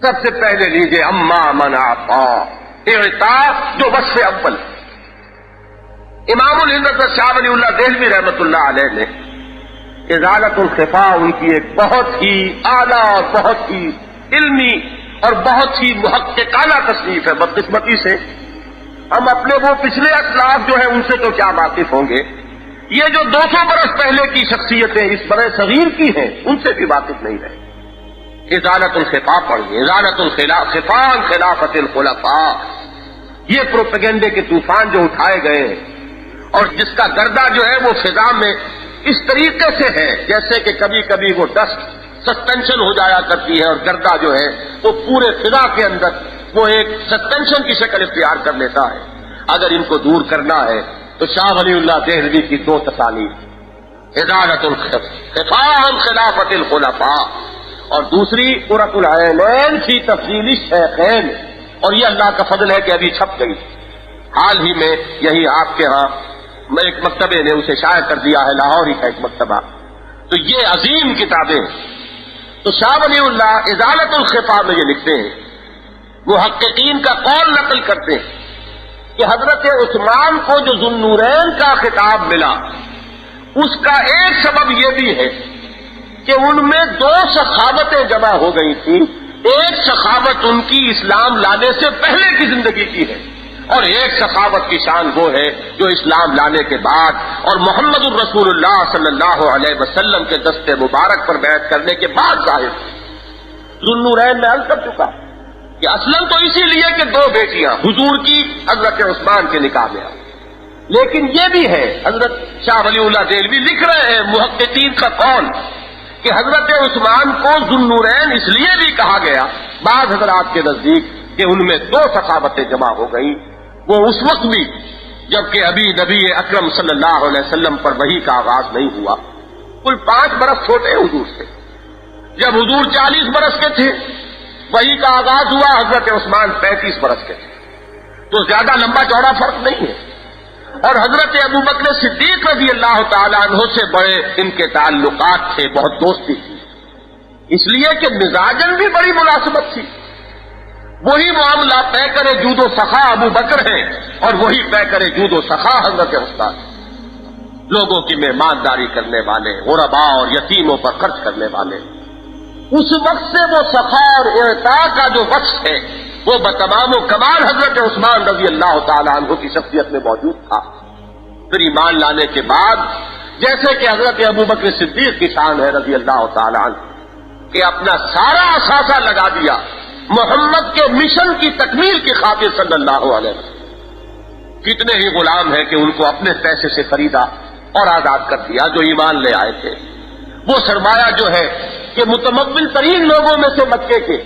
سب سے پہلے لیجیے اما من اعطا، اعطاء جو وصف اول. امام الہند شاہ ولی اللہ دہلوی رحمۃ اللہ علیہ نے ازالت الخفاء ان کی ایک بہت ہی اعلیٰ اور بہت ہی علمی اور بہت ہی محققانہ تصنیف ہے. بدقسمتی سے ہم اپنے وہ پچھلے اسلاف جو ہیں ان سے تو کیا واقف ہوں گے، یہ جو 200 برس پہلے کی شخصیتیں اس برے صغیر کی ہیں ان سے بھی واقف نہیں رہے. ازالت الخفاء پڑھیے، ازالت الخفاء خلافت الخلفاء. یہ پروپیگنڈے کے طوفان جو اٹھائے گئے ہیں اور جس کا گردہ جو ہے وہ فضا میں اس طریقے سے ہے جیسے کہ کبھی کبھی وہ ڈسٹ سسپینشن ہو جایا کرتی ہے اور گردہ جو ہے وہ پورے فضا کے اندر وہ ایک سسپینشن کی شکل اختیار کر لیتا ہے. اگر ان کو دور کرنا ہے تو شاہ ولی اللہ دہلوی کی 2 تصانیف، ازالت الخفاء خلافت الخلفاء اور دوسری قرۃ العینین فی تفضیل الشیخین، اور یہ اللہ کا فضل ہے کہ ابھی چھپ گئی. حال ہی میں یہی آپ کے ہاں ایک مکتبے نے اسے شائع کر دیا ہے، لاہور ہی کا ایک مکتبہ. تو یہ عظیم کتابیں. تو شاہ ولی اللہ ازالت الخفاء میں یہ لکھتے ہیں، محققین کا قول نقل کرتے ہیں کہ حضرت عثمان کو جو ذو النورین کا خطاب ملا اس کا ایک سبب یہ بھی ہے کہ ان میں 2 سخاوتیں جمع ہو گئی تھیں. ایک سخاوت ان کی اسلام لانے سے پہلے کی زندگی کی ہے اور ایک سخاوت کی شان وہ ہے جو اسلام لانے کے بعد اور محمد الرسول اللہ صلی اللہ علیہ وسلم کے دست مبارک پر بیعت کرنے کے بعد ظاہر. ذو النورین میں عرض کر چکا کہ اصلاً تو اسی لیے کہ 2 بیٹیاں حضور کی حضرت عثمان کے نکاح میں آئی، لیکن یہ بھی ہے حضرت شاہ ولی اللہ دہلوی لکھ رہے ہیں محققین کا قول کہ حضرت عثمان کو ذو النورین اس لیے بھی کہا گیا بعض حضرات کے نزدیک کہ ان میں 2 سخاوتیں جمع ہو گئی. وہ اس وقت بھی جبکہ ابھی نبی اکرم صلی اللہ علیہ وسلم پر وحی کا آغاز نہیں ہوا، کل 5 برس چھوٹے حضور سے. جب حضور 40 برس کے تھے وحی کا آغاز ہوا، حضرت عثمان 35 برس کے تھے، تو زیادہ لمبا چوڑا فرق نہیں ہے. اور حضرت ابوبکر صدیق رضی اللہ تعالیٰ عنہ سے بڑے ان کے تعلقات تھے، بہت دوستی تھی، اس لیے کہ مزاجن بھی بڑی مناسبت تھی. وہی معاملہ طے کرے جود و سخا ابو بکر ہے اور وہی طے کرے جود و سخا حضرت عثمان. لوگوں کی مہمانداری کرنے والے، غرباء اور یتیموں پر خرچ کرنے والے. اس وقت سے وہ سخا اور اعطاء کا جو وصف ہے وہ بتمام و کمال حضرت عثمان رضی اللہ تعالیٰ عنہ کی شخصیت میں موجود تھا. پھر ایمان لانے کے بعد جیسے کہ حضرت ابوبکر صدیق کی شان ہے رضی اللہ تعالیٰ عنہ کہ اپنا سارا اثاثہ لگا دیا محمد کے مشن کی تکمیل کی خاطر صلی اللہ علیہ وسلم. کتنے ہی غلام ہیں کہ ان کو اپنے پیسے سے خریدا اور آزاد کر دیا جو ایمان لے آئے تھے. وہ سرمایہ جو ہے کہ متمول ترین لوگوں میں سے مکے کے،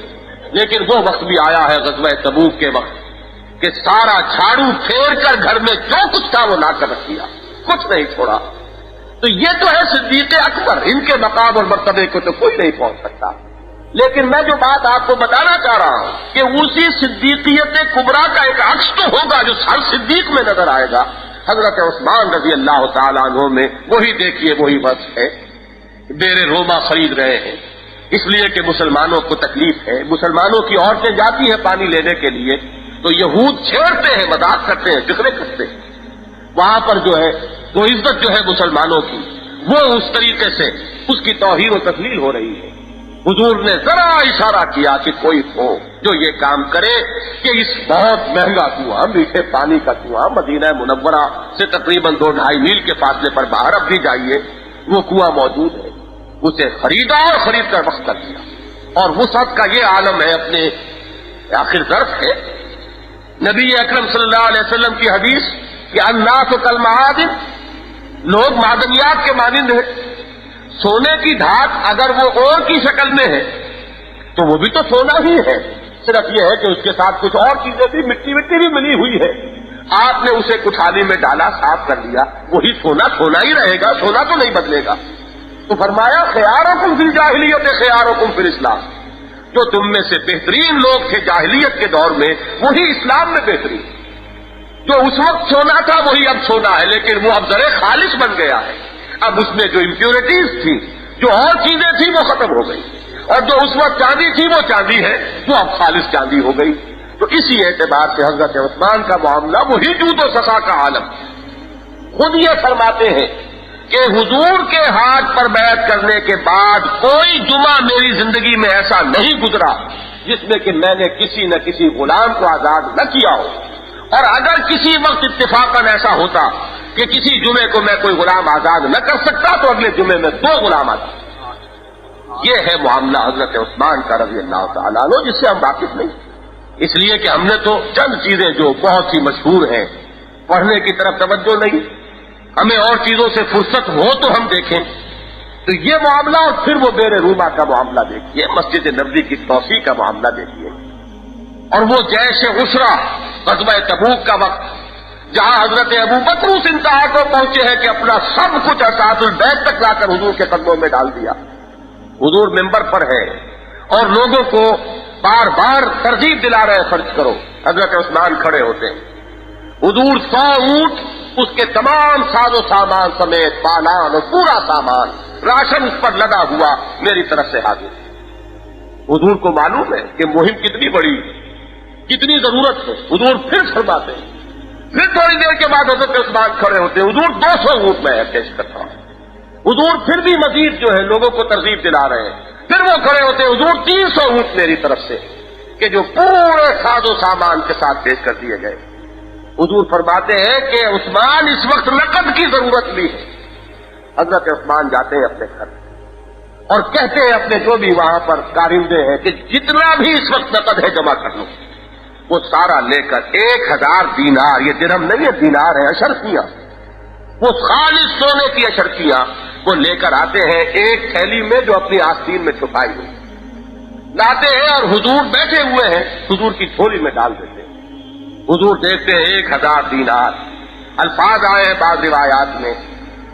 لیکن وہ وقت بھی آیا ہے غزوہ تبوک کے وقت کہ سارا جھاڑو پھیر کر گھر میں جو کچھ تھا وہ لا کر رکھ دیا، کچھ نہیں چھوڑا. تو یہ تو ہے صدیق اکبر، ان کے مقام اور مرتبے کو تو کوئی نہیں پہنچ سکتا. لیکن میں جو بات آپ کو بتانا چاہ رہا ہوں کہ اسی صدیقیت کبریٰ کا ایک عکس تو ہوگا جو ہر صدیق میں نظر آئے گا. حضرت عثمان رضی اللہ تعالیٰ عنہ میں وہی دیکھیے وہی وصف ہے. زیر روما خرید رہے ہیں اس لیے کہ مسلمانوں کو تکلیف ہے، مسلمانوں کی عورتیں جاتی ہیں پانی لینے کے لیے تو یہود چھیڑتے ہیں، مذاق کرتے ہیں، فکرے کرتے ہیں. وہاں پر جو ہے وہ عزت جو ہے مسلمانوں کی وہ اس طریقے سے اس کی توہین و تذلیل ہو رہی ہے. حضور نے ذرا اشارہ کیا کہ کوئی ہو جو یہ کام کرے کہ اس بہت مہنگا کنواں، میٹھے پانی کا کنواں مدینہ منورہ سے تقریباً 2-2.5 میل کے فاصلے پر باہر اب بھی جائیے وہ کنواں موجود ہے، اسے خریدا اور خرید کر وقف کر دیا. اور وسعت کا یہ عالم ہے اپنے آخر ظرف ہے. نبی اکرم صلی اللہ علیہ وسلم کی حدیث کہ الناس کالمعادن لوگ معدنیات کے مانند ہیں. سونے کی دھات اگر وہ اور کی شکل میں ہے تو وہ بھی تو سونا ہی ہے، صرف یہ ہے کہ اس کے ساتھ کچھ اور چیزیں بھی، مٹی بھی ملی ہوئی ہے. آپ نے اسے کٹھالی میں ڈالا، صاف کر لیا، وہی سونا سونا ہی رہے گا، سونا تو نہیں بدلے گا. تو فرمایا خیارکم فی الجاہلیت خیارکم فی الاسلام، جو تم میں سے بہترین لوگ تھے جاہلیت کے دور میں وہی اسلام میں بہترین. جو اس وقت سونا تھا وہی اب سونا ہے، لیکن وہ اب زر خالص بن گیا ہے. اب اس میں جو امپیورٹیز تھی، جو اور چیزیں تھیں وہ ختم ہو گئی، اور جو اس وقت چاندی تھی وہ چاندی ہے، وہ اب خالص چاندی ہو گئی. تو اسی اعتبار سے حضرت عثمان کا معاملہ وہی جود و سخا کا عالم. خود یہ فرماتے ہیں کہ حضور کے ہاتھ پر بیعت کرنے کے بعد کوئی جمعہ میری زندگی میں ایسا نہیں گزرا جس میں کہ میں نے کسی نہ کسی غلام کو آزاد نہ کیا ہو. اور اگر کسی وقت اتفاقاً ایسا ہوتا کہ کسی جمعے کو میں کوئی غلام آزاد نہ کر سکتا تو اگلے جمعے میں 2 غلام آزاد. یہ ہے معاملہ حضرت عثمان کا رضی اللہ تعالیٰ عنہ، جس سے ہم واقف نہیں، اس لیے کہ ہم نے تو چند چیزیں جو بہت سی مشہور ہیں، پڑھنے کی طرف توجہ نہیں، ہمیں اور چیزوں سے فرصت ہو تو ہم دیکھیں. تو یہ معاملہ، اور پھر وہ بیر روما کا معاملہ دیکھیے، مسجد نبوی کی توسیع کا معاملہ دیکھیے، اور وہ جیش عسرہ غزوہ تبوک کا وقت جہاں حضرت ابو بکر اس انتہا کو پہنچے ہیں کہ اپنا سب کچھ اساس البیت تک لا کر حضور کے قدموں میں ڈال دیا. حضور ممبر پر ہے اور لوگوں کو بار بار ترغیب دلا رہے ہیں خرچ کرو. حضرت عثمان کھڑے ہوتے ہیں. حضور 100 اونٹ، اس کے تمام ساز و سامان سمیت پالان اور پورا سامان راشن اس پر لدا ہوا میری طرف سے حاضر. حضور کو معلوم ہے کہ مہم کتنی بڑی، کتنی ضرورت ہے. حضور پھر فرماتے ہیں. پھر تھوڑی دیر کے بعد حضرت عثمان کھڑے ہوتے ہیں. حضور 200 اونٹ میں پیش کرتا ہوں. حضور پھر بھی مزید جو ہے لوگوں کو ترغیب دلا رہے ہیں. پھر وہ کھڑے ہوتے ہیں. حضور 300 اونٹ میری طرف سے، کہ جو پورے ساز و سامان کے ساتھ پیش کر دیے گئے. حضور فرماتے ہیں کہ عثمان اس وقت نقد کی ضرورت بھی ہے. حضرت عثمان جاتے ہیں اپنے گھر اور کہتے ہیں اپنے جو بھی وہاں پر کارندے ہیں کہ جتنا بھی اس وقت نقد ہے جمع کر لو. وہ سارا لے کر 1000 دینار، یہ درہم نہیں ہے، دینار ہے، اشرفیاں، وہ خالص سونے کی اشرفیاں وہ لے کر آتے ہیں ایک تھیلی میں جو اپنی آستین میں چھپائی ہوئی لاتے ہیں، اور حضور بیٹھے ہوئے ہیں حضور کی جھولی میں ڈال دیتے ہیں. حضور دیکھتے ہیں 1000 دینار. الفاظ آئے ہیں بعض روایات میں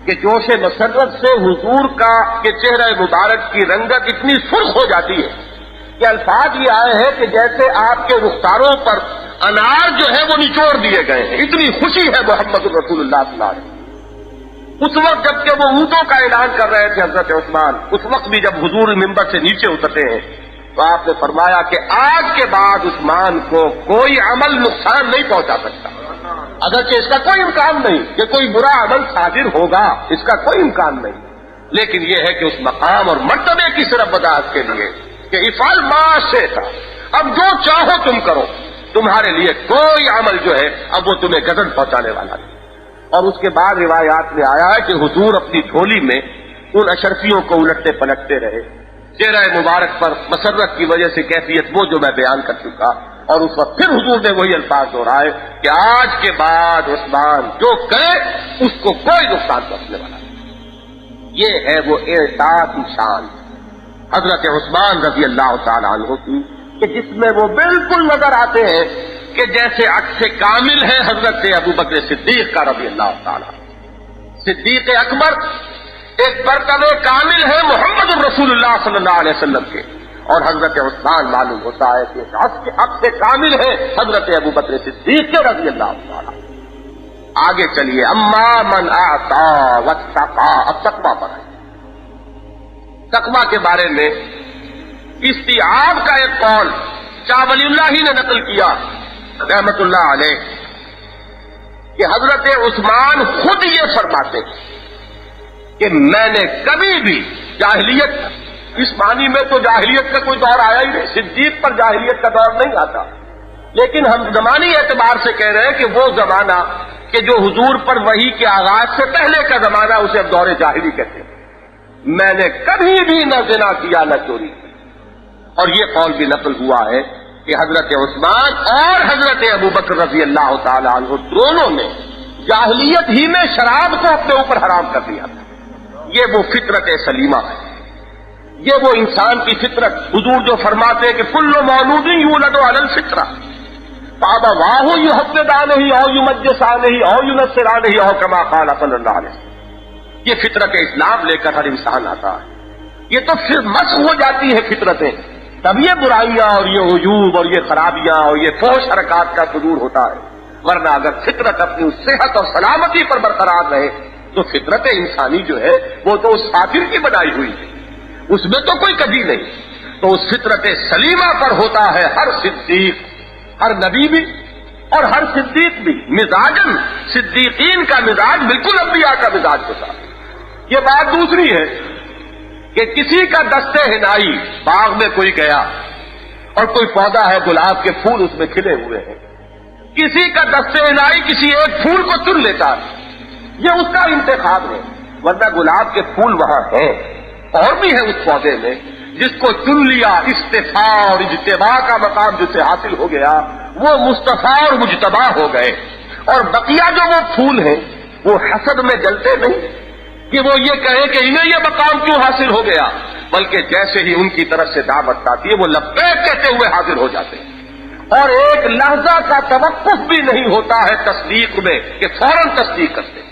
کہ جوش مسرت سے حضور کا کہ چہرہ مبارک کی رنگت اتنی سرخ ہو جاتی ہے کہ الفاظ یہ آئے ہیں کہ جیسے آپ کے رخساروں پر انار جو ہے وہ نچوڑ دیے گئے ہیں. اتنی خوشی ہے محمد رسول اللہ صلی اللہ علیہ وسلم. اس وقت جب کہ وہ اونٹوں کا اعلان کر رہے تھے حضرت عثمان، اس وقت بھی جب حضور ممبر سے نیچے اترتے ہیں تو آپ نے فرمایا کہ آج کے بعد عثمان کو کوئی عمل نقصان نہیں پہنچا سکتا. اگرچہ اس کا کوئی امکان نہیں کہ کوئی برا عمل صادر ہوگا، اس کا کوئی امکان نہیں، لیکن یہ ہے کہ اس مقام اور مرتبے کی صرف وضاحت کے لیے کہ افعل ما شئت، اب جو چاہو تم کرو، تمہارے لیے کوئی عمل جو ہے اب وہ تمہیں گزن پہنچانے والا نہیں. اور اس کے بعد روایات میں آیا ہے کہ حضور اپنی جھولی میں ان اشرفیوں کو الٹتے پلٹتے رہے. چہرہ مبارک پر مسرت کی وجہ سے کیفیت وہ جو میں بیان کر چکا، اور اس وقت پھر حضور نے وہی الفاظ دہرائے کہ آج کے بعد عثمان جو کرے اس کو کوئی نقصان پہنچنے والا نہیں. یہ ہے وہ احساس شان حضرت عثمان رضی اللہ تعالیٰ عنہ کی کہ جس میں وہ بالکل نظر آتے ہیں کہ جیسے عکس کامل ہے حضرت ابو بکر صدیق کا رضی اللہ تعالیٰ. صدیق اکبر ایک مرتبہ کامل ہے محمد رسول اللہ صلی اللہ علیہ وسلم کے، اور حضرت عثمان معلوم ہوتا ہے کہ عکس کامل ہے حضرت ابو بکر صدیق کے رضی اللہ تعالیٰ. آگے چلیے. اما من اعطا واتقى، اب تقویٰ پر ہے. تقویٰ کے بارے میں استیعاب کا ایک قول شاہ ولی اللہ ہی نے نقل کیا رحمت اللہ علیہ کہ حضرت عثمان خود یہ فرماتے کہ میں نے کبھی بھی جاہلیت، اس معنی میں تو جاہلیت کا کوئی دور آیا ہی نہیں، صدیق پر جاہلیت کا دور نہیں آتا، لیکن ہم زمانی اعتبار سے کہہ رہے ہیں کہ وہ زمانہ کہ جو حضور پر وحی کے آغاز سے پہلے کا زمانہ اسے اب دور جاہلی کہتے ہیں. میں نے کبھی بھی نہ زنا کیا نہ چوری کی. اور یہ قول بھی نقل ہوا ہے کہ حضرت عثمان اور حضرت ابو بکر رضی اللہ تعالی عنہ دونوں نے جاہلیت ہی میں شراب کو اپنے اوپر حرام کر دیا تھا۔ یہ وہ فطرت سلیمہ ہے، یہ وہ انسان کی فطرت۔ حضور جو فرماتے ہیں کہ کل مولود یولد علی الفطرہ فابواہ یحودانہ او یمجسانہ او ینصرانہ او کما قال صلی اللہ علیہ وسلم۔ یہ فطرت اسلام لے کر ہر انسان آتا ہے۔ یہ تو پھر مسخ ہو جاتی ہے فطرتیں، تب یہ برائیاں اور یہ عیوب اور یہ خرابیاں اور یہ فحش حرکات کا صدور ہوتا ہے۔ ورنہ اگر فطرت اپنی صحت اور سلامتی پر برقرار رہے تو فطرت انسانی جو ہے وہ تو اس فاطر کی بنائی ہوئی ہے، اس میں تو کوئی کجی نہیں۔ تو اس فطرت سلیمہ پر ہوتا ہے ہر صدیق، ہر نبی بھی اور ہر صدیق بھی۔ مزاجن صدیقین کا مزاج بالکل انبیاء کا مزاج ہوتا ہے۔ یہ بات دوسری ہے کہ کسی کا دستے ہنائی باغ میں کوئی گیا اور کوئی پودا ہے گلاب کے پھول اس میں کھلے ہوئے ہیں، کسی کا دستے ہنائی کسی ایک پھول کو چن لیتا ہے، یہ اس کا انتخاب ہے۔ ورنہ گلاب کے پھول وہاں ہیں اور بھی ہے اس پودے میں، جس کو چن لیا استفاء اور اجتباء کا مقام جسے حاصل ہو گیا وہ مصطفیٰ اور مجتبیٰ ہو گئے۔ اور بقیہ جو وہ پھول ہیں وہ حسد میں جلتے نہیں کہ وہ یہ کہے کہ انہیں یہ مقام کیوں حاصل ہو گیا، بلکہ جیسے ہی ان کی طرف سے دعوت آتی ہے وہ لبیک کہتے ہوئے حاضر ہو جاتے ہیں، اور ایک لحظہ کا توقف بھی نہیں ہوتا ہے تصدیق میں کہ فوراً تصدیق کرتے ہیں۔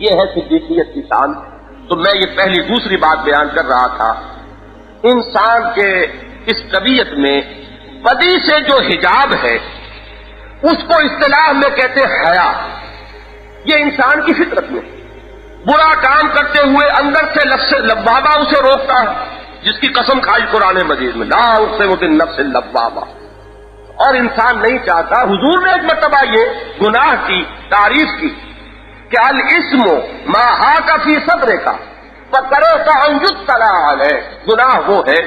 یہ ہے صدیقیت کی شان۔ تو میں یہ پہلی دوسری بات بیان کر رہا تھا، انسان کے اس طبیعت میں بدی سے جو حجاب ہے اس کو اصطلاح میں کہتے ہیں حیا۔ یہ انسان کی فطرت میں برا کام کرتے ہوئے اندر سے نفس لوامہ اسے روکتا ہے، جس کی قسم کھائی قرآن مجید میں لا اقسم بالنفس اللوامہ۔ اور انسان نہیں چاہتا، حضور نے ایک مرتبہ یہ گناہ کی تعریف کی کہ الاسم ما حاک فی صدرک فکرہت ان یطلع علیہ، گناہ وہ ہے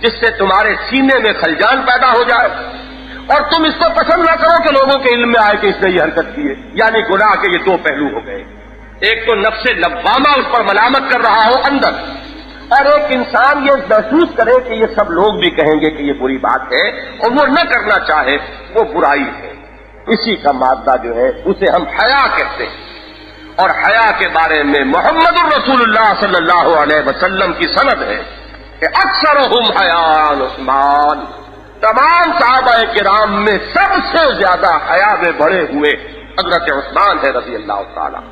جس سے تمہارے سینے میں خلجان پیدا ہو جائے اور تم اس کو پسند نہ کرو کہ لوگوں کے علم میں آئے کہ اس نے یہ حرکت کی ہے۔ یعنی گناہ کے یہ دو پہلو ہو گئے، ایک تو نفس لوامہ اس پر ملامت کر رہا ہو اندر، اور ایک انسان یہ محسوس کرے کہ یہ سب لوگ بھی کہیں گے کہ یہ بری بات ہے اور وہ نہ کرنا چاہے، وہ برائی ہے۔ اسی کا مادہ جو ہے اسے ہم حیا کہتے ہیں۔ اور حیا کے بارے میں محمد الرسول اللہ صلی اللہ علیہ وسلم کی سند ہے کہ اکثرہم حیاء عثمان، تمام صحابہ کرام میں سب سے زیادہ حیا میں بڑھے ہوئے حضرت عثمان ہے رضی اللہ تعالی۔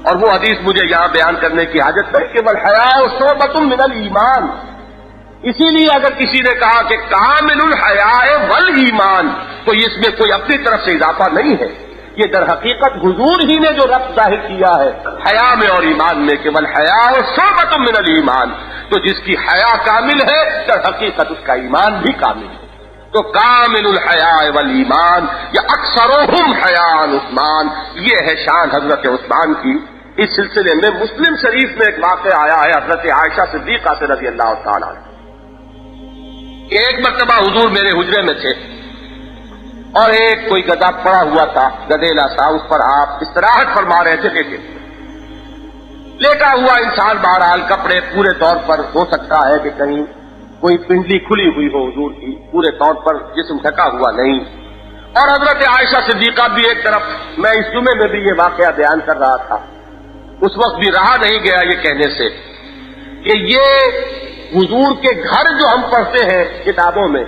اور وہ حدیث مجھے یہاں بیان کرنے کی حاجت ہے کہ والحیاء شعبۃ من الایمان۔ اسی لیے اگر کسی نے کہا کہ کامل الحیاء والایمان تو اس میں کوئی اپنی طرف سے اضافہ نہیں ہے، یہ در حقیقت حضور ہی نے جو ربط ظاہر کیا ہے حیا میں اور ایمان میں کہ والحیاء شعبۃ من الایمان، تو جس کی حیا کامل ہے در حقیقت اس کا ایمان بھی کامل ہے۔ تو کامل الحیاء والایمان یا اکثرہم حیاء عثمان، یہ ہے شان حضرت عثمان کی۔ اس سلسلے میں مسلم شریف میں ایک واقعہ آیا ہے حضرت عائشہ صدیقہ سے رضی اللہ تعالیٰ عنہ۔ ایک مرتبہ حضور میرے حجرے میں تھے اور ایک کوئی گدا پڑا ہوا تھا، گدیلا سا، اس پر آپ استراحت فرما رہے تھے لیٹے، لیٹا ہوا انسان، بہرحال کپڑے پورے طور پر ہو سکتا ہے کہ کہیں کوئی پنڈلی کھلی ہوئی ہو حضور کی، پورے طور پر جسم ڈھکا ہوا نہیں، اور حضرت عائشہ صدیقہ بھی ایک طرف۔ میں اس جمعے میں بھی یہ واقعہ بیان کر رہا تھا، اس وقت بھی رہا نہیں گیا یہ کہنے سے کہ یہ حضور کے گھر جو ہم پڑھتے ہیں کتابوں میں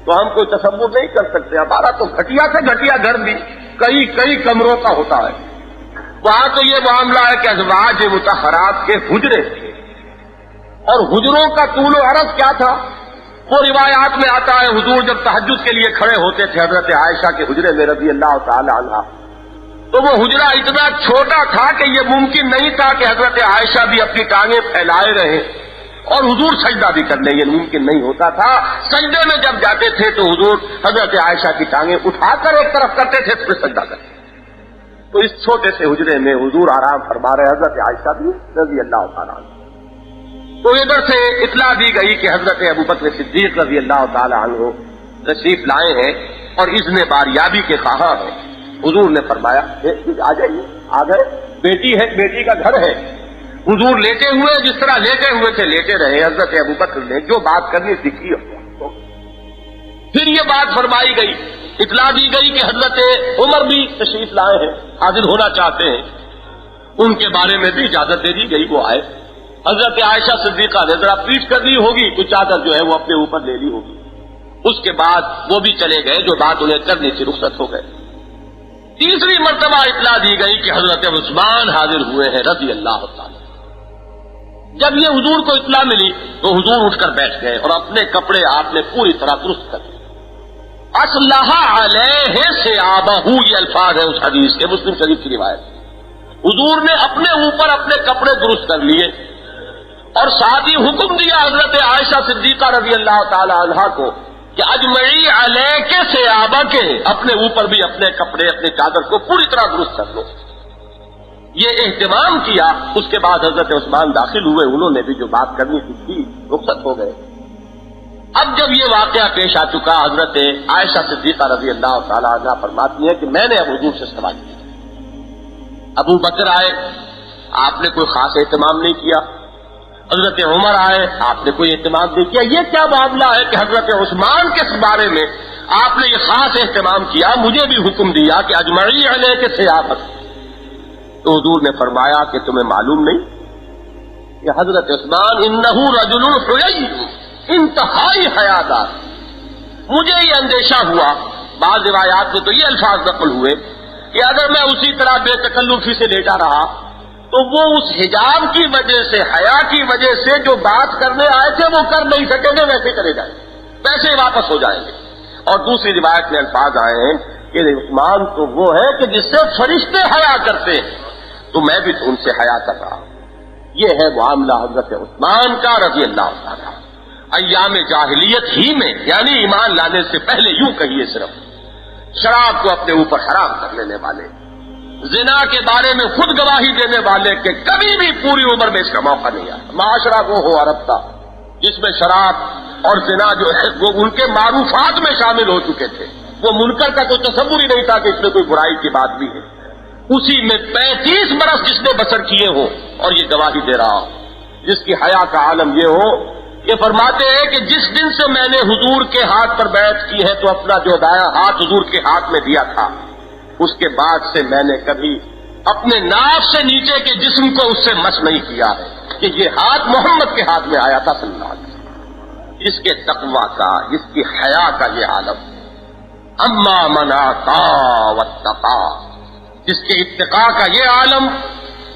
تو ہم کوئی تصور نہیں کر سکتے۔ ہمارا تو گھٹیا سے گھٹیا گھر بھی کئی کمروں کا ہوتا ہے، وہاں تو یہ معاملہ ہے کہ ازواج مطہرات کے حجرے تھے، اور حجروں کا طول و عرض کیا تھا وہ روایات میں آتا ہے۔ حضور جب تہجد کے لیے کھڑے ہوتے تھے حضرت عائشہ کے حجرے میں رضی اللہ تعالی عنہا، تو وہ حجرہ اتنا چھوٹا تھا کہ یہ ممکن نہیں تھا کہ حضرت عائشہ بھی اپنی ٹانگیں پھیلائے رہیں اور حضور سجدہ بھی کر لیں، یہ ممکن نہیں ہوتا تھا۔ سجدے میں جب جاتے تھے تو حضور حضرت عائشہ کی ٹانگیں اٹھا کر ایک طرف کرتے تھے پھر سجدہ کرتے۔ تو اس چھوٹے سے حجرے میں حضور آرام فرما رہے، حضرت عائشہ بھی رضی اللہ تعالیٰ عنہ۔ تو ادھر سے اطلاع دی گئی کہ حضرت ابوبکر صدیق رضی اللہ تعالیٰ عنہ تشریف لائے ہیں اور اذن باریابی کے خواہاں ہیں۔ حضور نے فرمایا آ جائیے، آ گئے، بیٹی ہے، بیٹی کا گھر ہے۔ حضور لیٹے ہوئے، جس طرح لیٹے ہوئے تھے لیٹے رہے۔ حضرت ابوبکر نے جو بات کرنی سیکھی، پھر یہ بات فرمائی گئی اطلاع دی گئی کہ حضرت عمر بھی تشریف لائے ہیں، حاضر ہونا چاہتے ہیں، ان کے بارے میں بھی اجازت دے دی گئی، وہ آئے۔ حضرت عائشہ صدیقہ نے ذرا پیٹ کر لی ہوگی تو چادر جو ہے وہ اپنے اوپر لے لی ہوگی، اس کے بعد وہ بھی چلے گئے جو بات انہیں کرنی تھی، رخصت ہو گئے۔ تیسری مرتبہ اطلاع دی گئی کہ حضرت عثمان حاضر ہوئے ہیں رضی اللہ تعالی۔ جب یہ حضور کو اطلاع ملی تو حضور اٹھ کر بیٹھ گئے اور اپنے کپڑے آپ نے پوری طرح درست کر دیے۔ اصلح علیہ ثیابہ، یہ الفاظ ہے اس حدیث کے، مسلم شریف کی روایت۔ حضور نے اپنے اوپر اپنے کپڑے درست کر لیے اور ساتھ ہی حکم دیا حضرت عائشہ صدیقہ رضی اللہ تعالی عنہا کو کہ اجمعی علیک ثیابہ کے، اپنے اوپر بھی اپنے کپڑے اپنے چادر کو پوری طرح درست کر لو۔ یہ اہتمام کیا۔ اس کے بعد حضرت عثمان داخل ہوئے، انہوں نے بھی جو بات کرنی تھی رخصت ہو گئے۔ اب جب یہ واقعہ پیش آ چکا، حضرت عائشہ صدیقہ رضی اللہ تعالی عنہا فرماتی ہے کہ میں نے اب حضور سے سوال کیا۔ ابو بکر آئے، آپ نے کوئی خاص اہتمام نہیں کیا۔ حضرت عمر آئے، آپ نے کوئی اہتمام نہیں کیا۔ یہ کیا معاملہ ہے کہ حضرت عثمان کے بارے میں آپ نے یہ خاص اہتمام کیا، مجھے بھی حکم دیا کہ اجمعی علیہ ثیابہ۔ تو حضور نے فرمایا کہ تمہیں معلوم نہیں کہ حضرت عثمان انہ رجل حیی، انتہائی حیادار۔ مجھے یہ اندیشہ ہوا، بعض روایات میں تو یہ الفاظ نقل ہوئے کہ اگر میں اسی طرح بے تکلفی سے لیٹا رہا تو وہ اس حجاب کی وجہ سے، حیا کی وجہ سے جو بات کرنے آئے تھے وہ کر نہیں سکیں گے، ویسے چلے جائیں گے، ویسے واپس ہو جائیں گے۔ اور دوسری روایت میں الفاظ آئے ہیں کہ عثمان تو وہ ہے کہ جس سے فرشتے حیا کرتے ہیں، تو میں بھی ان سے حیا کر رہا ہوں۔ یہ ہے معاملہ حضرت عثمان کا رضی اللہ تعالیٰ۔ ایام جاہلیت ہی میں، یعنی ایمان لانے سے پہلے، یوں کہیے صرف شراب کو اپنے اوپر حرام کر لینے والے، زنا کے بارے میں خود گواہی دینے والے کہ کبھی بھی پوری عمر میں اس کا موقع نہیں آیا۔ معاشرہ وہ ہو عرب کا جس میں شراب اور زنا جو ہے وہ ان کے معروفات میں شامل ہو چکے تھے، وہ منکر کا کوئی تصور ہی نہیں تھا کہ اس میں کوئی برائی کی بات بھی ہے۔ اسی میں 35 برس جس نے بسر کیے ہوں اور یہ گواہی دے رہا ہوں، جس کی حیا کا عالم یہ ہو کہ فرماتے ہیں کہ جس دن سے میں نے حضور کے ہاتھ پر بیعت کی ہے تو اپنا جو دایاں ہاتھ حضور کے ہاتھ میں دیا تھا، اس کے بعد سے میں نے کبھی اپنے ناف سے نیچے کے جسم کو اس سے مس نہیں کیا ہے کہ یہ ہاتھ محمد کے ہاتھ میں آیا تھا صلی اللہ علیہ وسلم۔ جس کے تقوی کا، جس کی حیا کا یہ عالم، اما من آتا واتقا، جس کے اتقاء کا یہ عالم،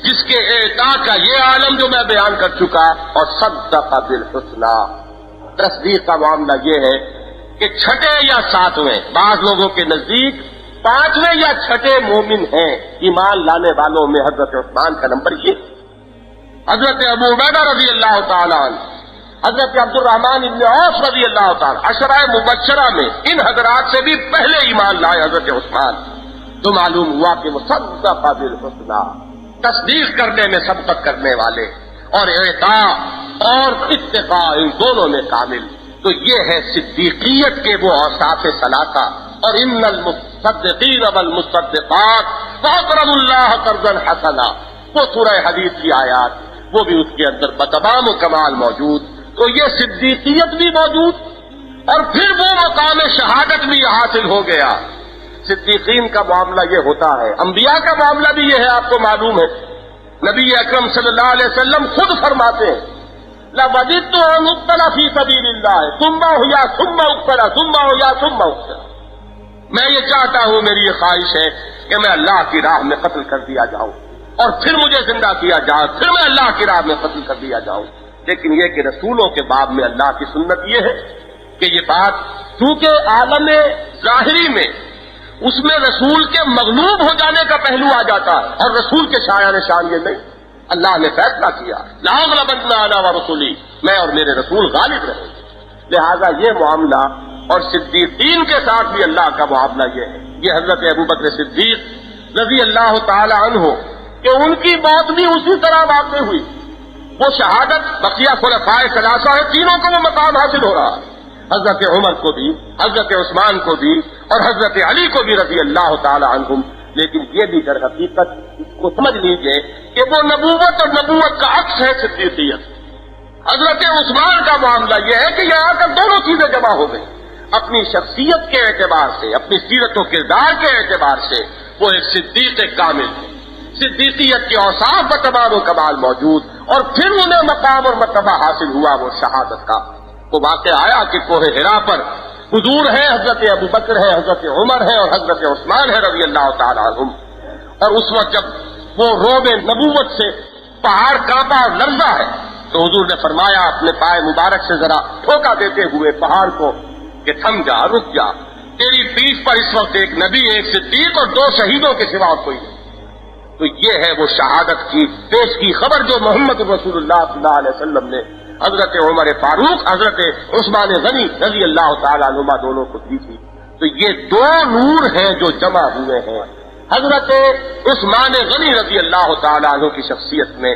جس کے اعطاء کا یہ عالم جو میں بیان کر چکا، اور صدق بالحسنی، تصدیق کا معاملہ یہ ہے کہ چھٹے یا ساتویں، بعض لوگوں کے نزدیک پانچویں یا چھٹے مومن ہیں ایمان لانے والوں میں حضرت عثمان کا نمبر یہ، حضرت ابو عبیدہ رضی اللہ تعالی عنہ، حضرت عبد الرحمن ابن عوف رضی اللہ تعالی، عشرہ مبشرہ میں ان حضرات سے بھی پہلے ایمان لائے حضرت عثمان، تو معلوم ہوا کہ وہ صدق بالحسنی، تصدیق کرنے میں سبقت کرنے والے، اور اعطاء اور اتقاء ان دونوں میں کامل۔ تو یہ ہے صدیقیت کے وہ اوصاف ثلاثہ۔ اور ان المصدقین والمصدقات فاقرضوا اللہ قرضا حسنا، وہ سورہ حدیث کی آیات، وہ بھی اس کے اندر بتمام و کمال موجود۔ تو یہ صدیقیت بھی موجود، اور پھر وہ مقام شہادت بھی حاصل ہو گیا۔ صدیقین کا معاملہ یہ ہوتا ہے، انبیاء کا معاملہ بھی یہ ہے، آپ کو معلوم ہے۔ نبی اکرم صلی اللہ علیہ وسلم خود فرماتے ہیں لَوَدِدتُّ أَنْ أُقْتَلَ فِي سَبِيلِ اللَّهِ ثُمَّ أُحْيَىٰ ثُمَّ أُقْتَلَ ثُمَّ أُحْيَىٰ ثُمَّ أُقْتَلَ، میں یہ چاہتا ہوں، میری یہ خواہش ہے کہ میں اللہ کی راہ میں قتل کر دیا جاؤں اور پھر مجھے زندہ کیا جائے، پھر میں اللہ کی راہ میں قتل کر دیا جاؤں۔ لیکن یہ کہ رسولوں کے باب میں اللہ کی سنت یہ ہے کہ یہ بات چونکہ عالم ظاہری میں اس میں رسول کے مغلوب ہو جانے کا پہلو آ جاتا ہے، اور رسول کے شایع نشان یہ نہیں۔ اللہ نے فیصلہ کیا لَأَغْلَبَنَّ أَنَا وَرُسُلِي، میں اور میرے رسول غالب رہیں گے۔ لہذا یہ معاملہ، اور صدیقین کے ساتھ بھی اللہ کا معاملہ یہ ہے۔ یہ حضرت ابوبکر صدیق رضی اللہ تعالی عنہ کہ ان کی موت بھی اسی طرح واقع ہوئی، وہ شہادت بقیہ خلفائے ثلاثہ ہے، تینوں کو وہ مقام حاصل ہو رہا ہے، حضرت عمر کو بھی، حضرت عثمان کو بھی، اور حضرت علی کو بھی رضی اللہ تعالی عنہم۔ لیکن یہ بھی در حقیقت اس کو سمجھ لیجئے کہ وہ نبوت اور نبوت کا عکس ہے صدیقیت۔ حضرت عثمان کا معاملہ یہ ہے کہ یہاں کر دونوں چیزیں جمع ہو گئی، اپنی شخصیت کے اعتبار سے، اپنی سیرت و کردار کے اعتبار سے وہ ایک صدیق کامل ہے، صدیقیت کے اوصاف و تمام و کمال موجود، اور پھر انہیں مقام اور مرتبہ حاصل ہوا وہ شہادت کا۔ وہ واقعہ آیا کہ کوہ حرا پر حضور ہے، حضرت ابو بکر ہے، حضرت عمر ہے اور حضرت عثمان ہے رضی اللہ تعالیٰ عنہم، اور اس وقت جب وہ روب نبوت سے پہاڑ کانپا اور لرزا ہے تو حضور نے فرمایا اپنے پائے مبارک سے ذرا ٹھوکا دیتے ہوئے پہاڑ کو کہ تھم جا، رک جا، تیری پیٹھ پر اس وقت ایک نبی، ایک صدیق اور 2 شہیدوں کے سوا کوئی نہیں۔ تو یہ ہے وہ شہادت کی پیش کی خبر جو محمد رسول اللہ صلی اللہ علیہ وسلم نے حضرت عمر فاروق، حضرت عثمان غنی رضی اللہ تعالیٰ عنہما دونوں کو دی تھی۔ تو یہ 2 نور ہیں جو جمع ہوئے ہیں حضرت عثمان غنی رضی اللہ تعالیٰ عنہ کی شخصیت میں۔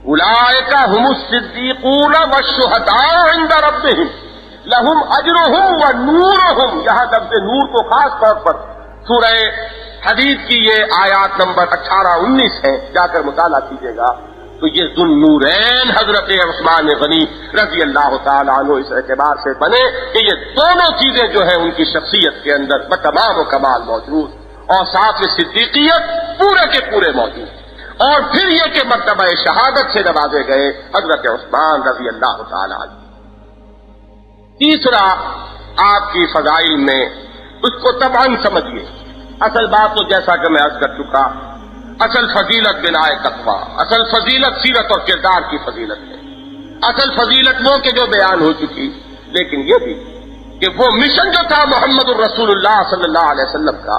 اولئک هم الصدیقون والشہداء عند ربہم لہم اجرہم ونورہم، یہاں لفظ نور کو خاص طور پر سورہ حدید کی یہ آیات نمبر 18-19 ہے، جا کر مطالعہ کیجیے گا۔ تو یہ ذو النورین حضرت عثمان غنی رضی اللہ تعالیٰ عنہ اس اعتبار سے بنے کہ یہ دونوں چیزیں جو ہیں ان کی شخصیت کے اندر بتمام و کمال موجود، اور ساتھ میں صدیقیت پورے کے پورے موجود، اور پھر یہ کہ مرتبہ شہادت سے نوازے گئے حضرت عثمان رضی اللہ تعالیٰ عنہ۔ تیسرا آپ کی فضائل میں اس کو طبعاً سمجھیے، اصل بات تو جیسا کہ میں عرض کر چکا، اصل فضیلت بنائے تقویٰ، اصل فضیلت سیرت اور کردار کی فضیلت ہے، اصل فضیلت وہ کہ جو بیان ہو چکی، لیکن یہ بھی کہ وہ مشن جو تھا محمد الرسول اللہ صلی اللہ علیہ وسلم کا،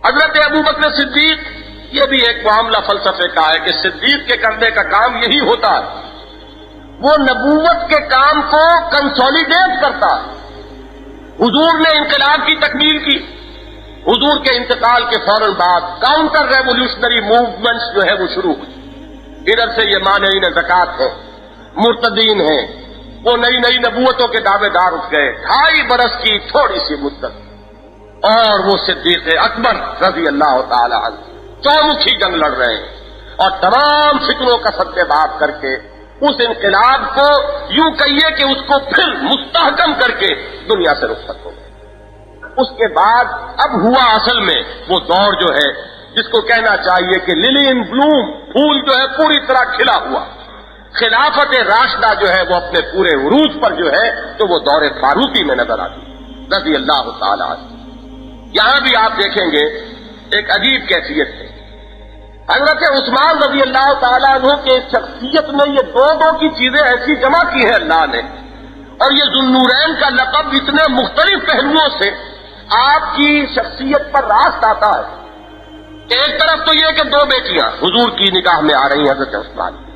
حضرت ابو بکر صدیق، یہ بھی ایک معاملہ فلسفے کا ہے کہ صدیق کے کرنے کا کام یہی ہوتا ہے، وہ نبوت کے کام کو کنسولیڈیٹ کرتا ہے۔ حضور نے انقلاب کی تکمیل کی، حضور کے انتقال کے فوراً بعد کاؤنٹر ریولیوشنری موومنٹس جو ہے وہ شروع ہوئی، ادھر سے یہ مانعین زکوٰۃ ہیں، مرتدین ہیں، وہ نئی نئی نبوتوں کے دعوے دار اٹھ گئے، 2.5 برس کی تھوڑی سی مدت، اور وہ صدیق اکبر رضی اللہ تعالی عنہ چومکھی جنگ لڑ رہے ہیں، اور تمام فتنوں کا سدباب کر کے اس انقلاب کو یوں کہیے کہ اس کو پھر مستحکم کر کے دنیا سے رخصت ہو گئے۔ اس کے بعد اب ہوا اصل میں وہ دور جو ہے جس کو کہنا چاہیے کہ للی ان بلوم، پھول جو ہے پوری طرح کھلا ہوا، خلافت راشدہ جو ہے وہ اپنے پورے عروج پر جو ہے تو وہ دور فاروقی میں نظر آتی رضی اللہ تعالی عنہ۔ یہاں بھی آپ دیکھیں گے ایک عجیب کیفیت ہے، حضرت عثمان رضی اللہ تعالیٰ عنہ کے شخصیت میں یہ دو کی چیزیں ایسی جمع کی ہیں اللہ نے، اور یہ ذو النورین کا لقب اتنے مختلف پہلوؤں سے آپ کی شخصیت پر راست آتا ہے۔ ایک طرف تو یہ کہ 2 بیٹیاں حضور کی نگاہ میں آ رہی ہیں حضرت عثمان کی،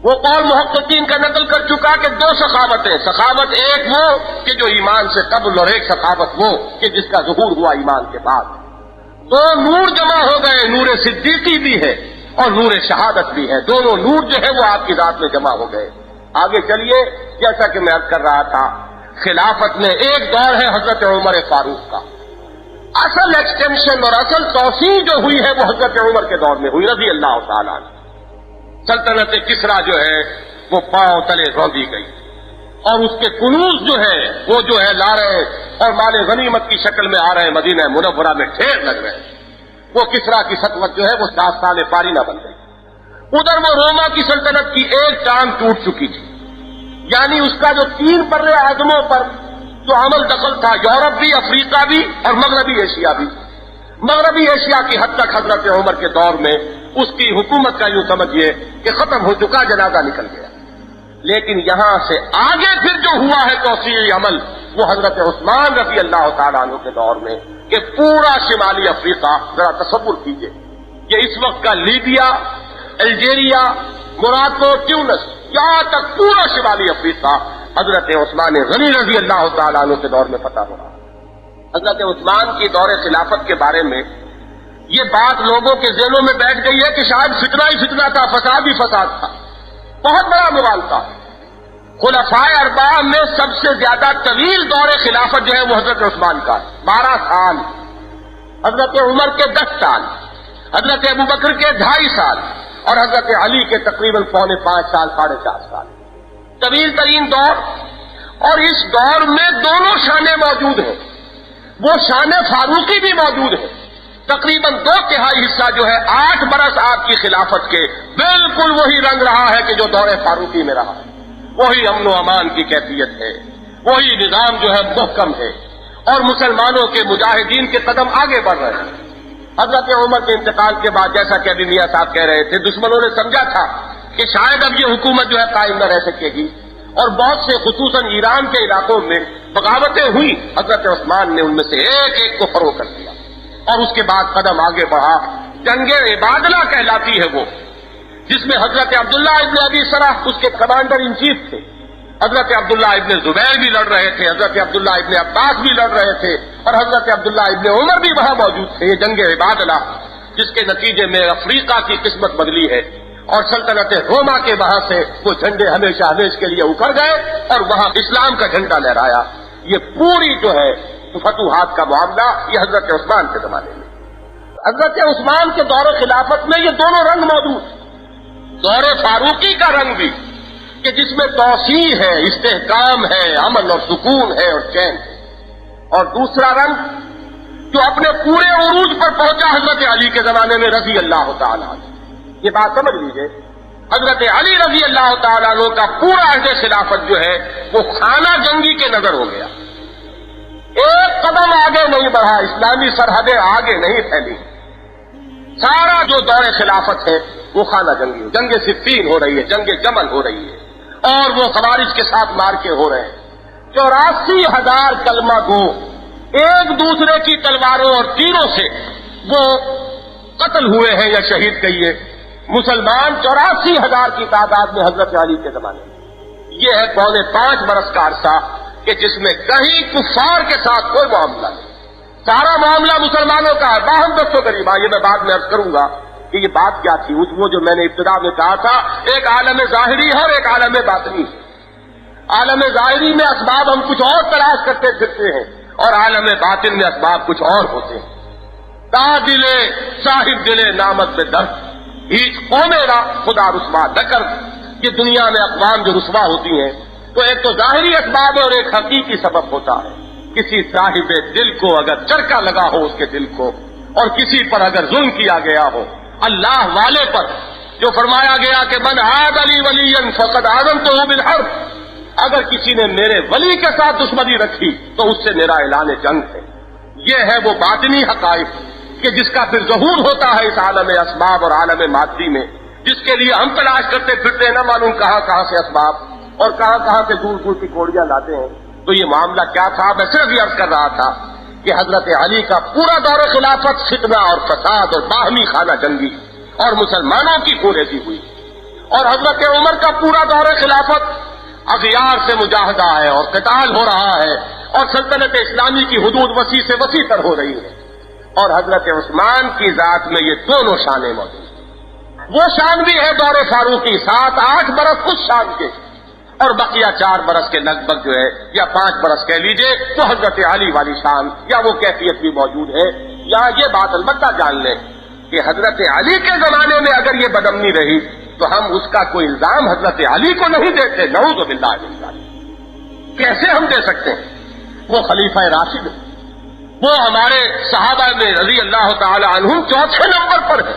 وہ قول محققین کا نقل کر چکا کہ 2 سخاوتیں، سخاوت ایک وہ کہ جو ایمان سے قبل، اور ایک سخاوت وہ کہ جس کا ظہور ہوا ایمان کے بعد۔ 2 نور جمع ہو گئے، نور صدیقی بھی ہے اور نور شہادت بھی ہے، دونوں نور جو ہے وہ آپ کی ذات میں جمع ہو گئے۔ آگے چلیے، جیسا کہ میں عرض کر رہا تھا، خلافت میں ایک دور ہے حضرت عمر فاروق کا، اصل ایکسٹینشن اور اصل توسیع جو ہوئی ہے وہ حضرت عمر کے دور میں ہوئی رضی اللہ تعالیٰ عنہ۔ سلطنت کسریٰ جو ہے وہ پاؤں تلے روندی گئی، اور اس کے کنوز جو ہے وہ جو ہے لا رہے اور مال غنیمت کی شکل میں آ رہے ہیں، مدینہ منورہ میں ڈھیر لگ رہے ہیں۔ وہ کسریٰ کی سطوت جو ہے وہ داستان پارینہ بن گئی۔ ادھر وہ روما کی سلطنت کی ایک ٹانگ ٹوٹ چکی تھی، یعنی اس کا جو 3 بر اعظموں پر جو عمل دخل تھا، یورپ بھی، افریقہ بھی اور مغربی ایشیا بھی، مغربی ایشیا کی حد تک حضرت عمر کے دور میں اس کی حکومت کا یوں سمجھیے کہ ختم ہو چکا، جنازہ نکل گیا۔ لیکن یہاں سے آگے پھر جو ہوا ہے توسیعی عمل وہ حضرت عثمان رضی اللہ تعالیٰ عنہ کے دور میں، کہ پورا شمالی افریقہ، ذرا تصور کیجئے، یہ اس وقت کا لیبیا، الجیریا، موراکو، ٹیونس، یہاں تک پورا شمالی افریقہ حضرت عثمان غنی رضی اللہ تعالیٰ عنہ کے دور میں فتح ہو رہا۔ حضرت عثمان کی دور خلافت کے بارے میں یہ بات لوگوں کے ذہنوں میں بیٹھ گئی ہے کہ شاید فتنہ ہی فتنہ تھا، فساد ہی فساد تھا، بہت بڑا موال تھا۔ خلفائے اربعہ میں سب سے زیادہ طویل دور خلافت جو ہے وہ حضرت عثمان کا، 12 سال، حضرت عمر کے 10 سال، حضرت ابو بکر کے 2.5 سال، اور حضرت علی کے تقریباً 4.25 سال، 4.5 سال، طویل ترین دور۔ اور اس دور میں دونوں شانیں موجود ہیں. وہ شان فاروقی بھی موجود ہے. تقریباً 2/3 حصہ جو ہے 8 برس آپ کی خلافت کے بالکل وہی رنگ رہا ہے کہ جو دور فاروقی میں رہا ہے. وہی امن و امان کی کیفیت ہے, وہی نظام جو ہے محکم ہے, اور مسلمانوں کے مجاہدین کے قدم آگے بڑھ رہے ہیں. حضرت عمر کے انتقال کے بعد جیسا کہ ابھی میاں صاحب کہہ رہے تھے, دشمنوں نے سمجھا تھا کہ شاید اب یہ حکومت جو ہے قائم نہ رہ سکے گی, اور بہت سے خصوصاً ایران کے علاقوں میں بغاوتیں ہوئی. حضرت عثمان نے ان میں سے ایک ایک کو فروغ کر دیا اور اس کے بعد قدم آگے بڑھا. جنگ عبادلہ کہلاتی ہے وہ, جس میں حضرت عبداللہ ابن ابی سرح اس کے کمانڈر ان چیف تھے. حضرت عبداللہ ابن زبیر بھی لڑ رہے تھے, حضرت عبداللہ ابن عباس بھی لڑ رہے تھے, اور حضرت عبداللہ ابن عمر بھی وہاں موجود تھے. یہ جنگ عبادلہ جس کے نتیجے میں افریقہ کی قسمت بدلی ہے, اور سلطنت روما کے وہاں سے وہ جھنڈے ہمیشہ ہمیش کے لیے اکھڑ گئے اور وہاں اسلام کا جھنڈا لہرایا. یہ پوری جو ہے فتوحات کا معاملہ یہ حضرت عثمان کے زمانے میں. حضرت عثمان کے دور خلافت میں یہ دونوں رنگ موجود. دور فاروقی کا رنگ بھی کہ جس میں توسیع ہے, استحکام ہے, امن اور سکون ہے اور چین ہے, اور دوسرا رنگ جو اپنے پورے عروج پر پہنچا حضرت علی کے زمانے میں رضی اللہ تعالیٰ عنہ. یہ بات سمجھ لیجئے, حضرت علی رضی اللہ تعالیٰ عنہ کا پورا عہد خلافت جو ہے وہ خانہ جنگی کے نظر ہو گیا. ایک قدم آگے نہیں بڑھا, اسلامی سرحدیں آگے نہیں پھیلی. سارا جو دور خلافت ہے وہ خانہ جنگی, جنگ صفین ہو رہی ہے, جنگ جمل ہو رہی ہے, اور وہ خوارج کے ساتھ مار کے ہو رہے ہیں. 84,000 کلمہ گو ایک دوسرے کی تلواروں اور تیروں سے وہ قتل ہوئے ہیں یا شہید کہیے مسلمان 84,000 کی تعداد میں حضرت علی کے زمانے میں. یہ ہے 5.25 برس کا عرصہ کہ جس میں کہیں کفار کے ساتھ کوئی معاملہ نہیں, سارا معاملہ مسلمانوں کا ہے. باہم دستوں غریبا, یہ میں بعد میں عرض کروں گا کہ یہ بات کیا تھی. وہ جو میں نے ابتدا میں کہا تھا, ایک عالم ظاہری ہے اور ایک عالم باطنی ہے. عالم ظاہری میں اسباب ہم کچھ اور تلاش کرتے پھرتے ہیں, اور عالم باطن میں اسباب کچھ اور ہوتے ہیں. تا دلے صاحب دلے نامت میں درد ہیچ قوم را خدا رسوا نہ کر. یہ دنیا میں اقوام جو رسوا ہوتی ہیں تو ایک تو ظاہری اسباب اور ایک حقیقی سبب ہوتا ہے. کسی صاحب دل کو اگر چرکا لگا ہو اس کے دل کو, اور کسی پر اگر ظلم کیا گیا ہو, اللہ والے پر جو فرمایا گیا کہ من عاد علی ولی فقد آذنتہ بالحرب, اگر کسی نے میرے ولی کے ساتھ دشمنی رکھی تو اس سے میرا اعلان جنگ ہے. یہ ہے وہ باطنی حقائق کہ جس کا پھر ظہور ہوتا ہے اس عالم اسباب اور عالم مادی میں, جس کے لیے ہم تلاش کرتے پھرتے ہیں نہ معلوم کہاں سے اسباب اور کہاں سے دور دور کی کوڑیاں لاتے ہیں. تو یہ معاملہ کیا تھا, میں صرف یہ عرض کر رہا تھا کہ حضرت علی کا پورا دور خلافت فتنہ اور فساد اور باہمی خانہ جنگی اور مسلمانوں کی کوریزی ہوئی, اور حضرت عمر کا پورا دور خلافت اغیار سے مجاہدہ ہے اور قتال ہو رہا ہے, اور سلطنت اسلامی کی حدود وسیع سے وسیع تر ہو رہی ہے. اور حضرت عثمان کی ذات میں یہ دونوں شانیں موجود ہیں. وہ شان بھی ہے دور فاروقی, 7-8 برس اس شان کے, اور بقیہ 4 برس کے لگ بھگ جو ہے یا 5 برس کہہ لیجئے تو حضرت علی والی شان یا وہ کیفیت بھی موجود ہے. یا یہ بات البتہ جان لیں کہ حضرت علی کے زمانے میں اگر یہ بدامنی رہی تو ہم اس کا کوئی الزام حضرت علی کو نہیں دیتے, نعوذ باللہ من ذالک. کیسے ہم دے سکتے ہیں؟ وہ خلیفہ راشد, وہ ہمارے صحابہ میں رضی اللہ تعالی عنہم 4تھے نمبر پر ہے.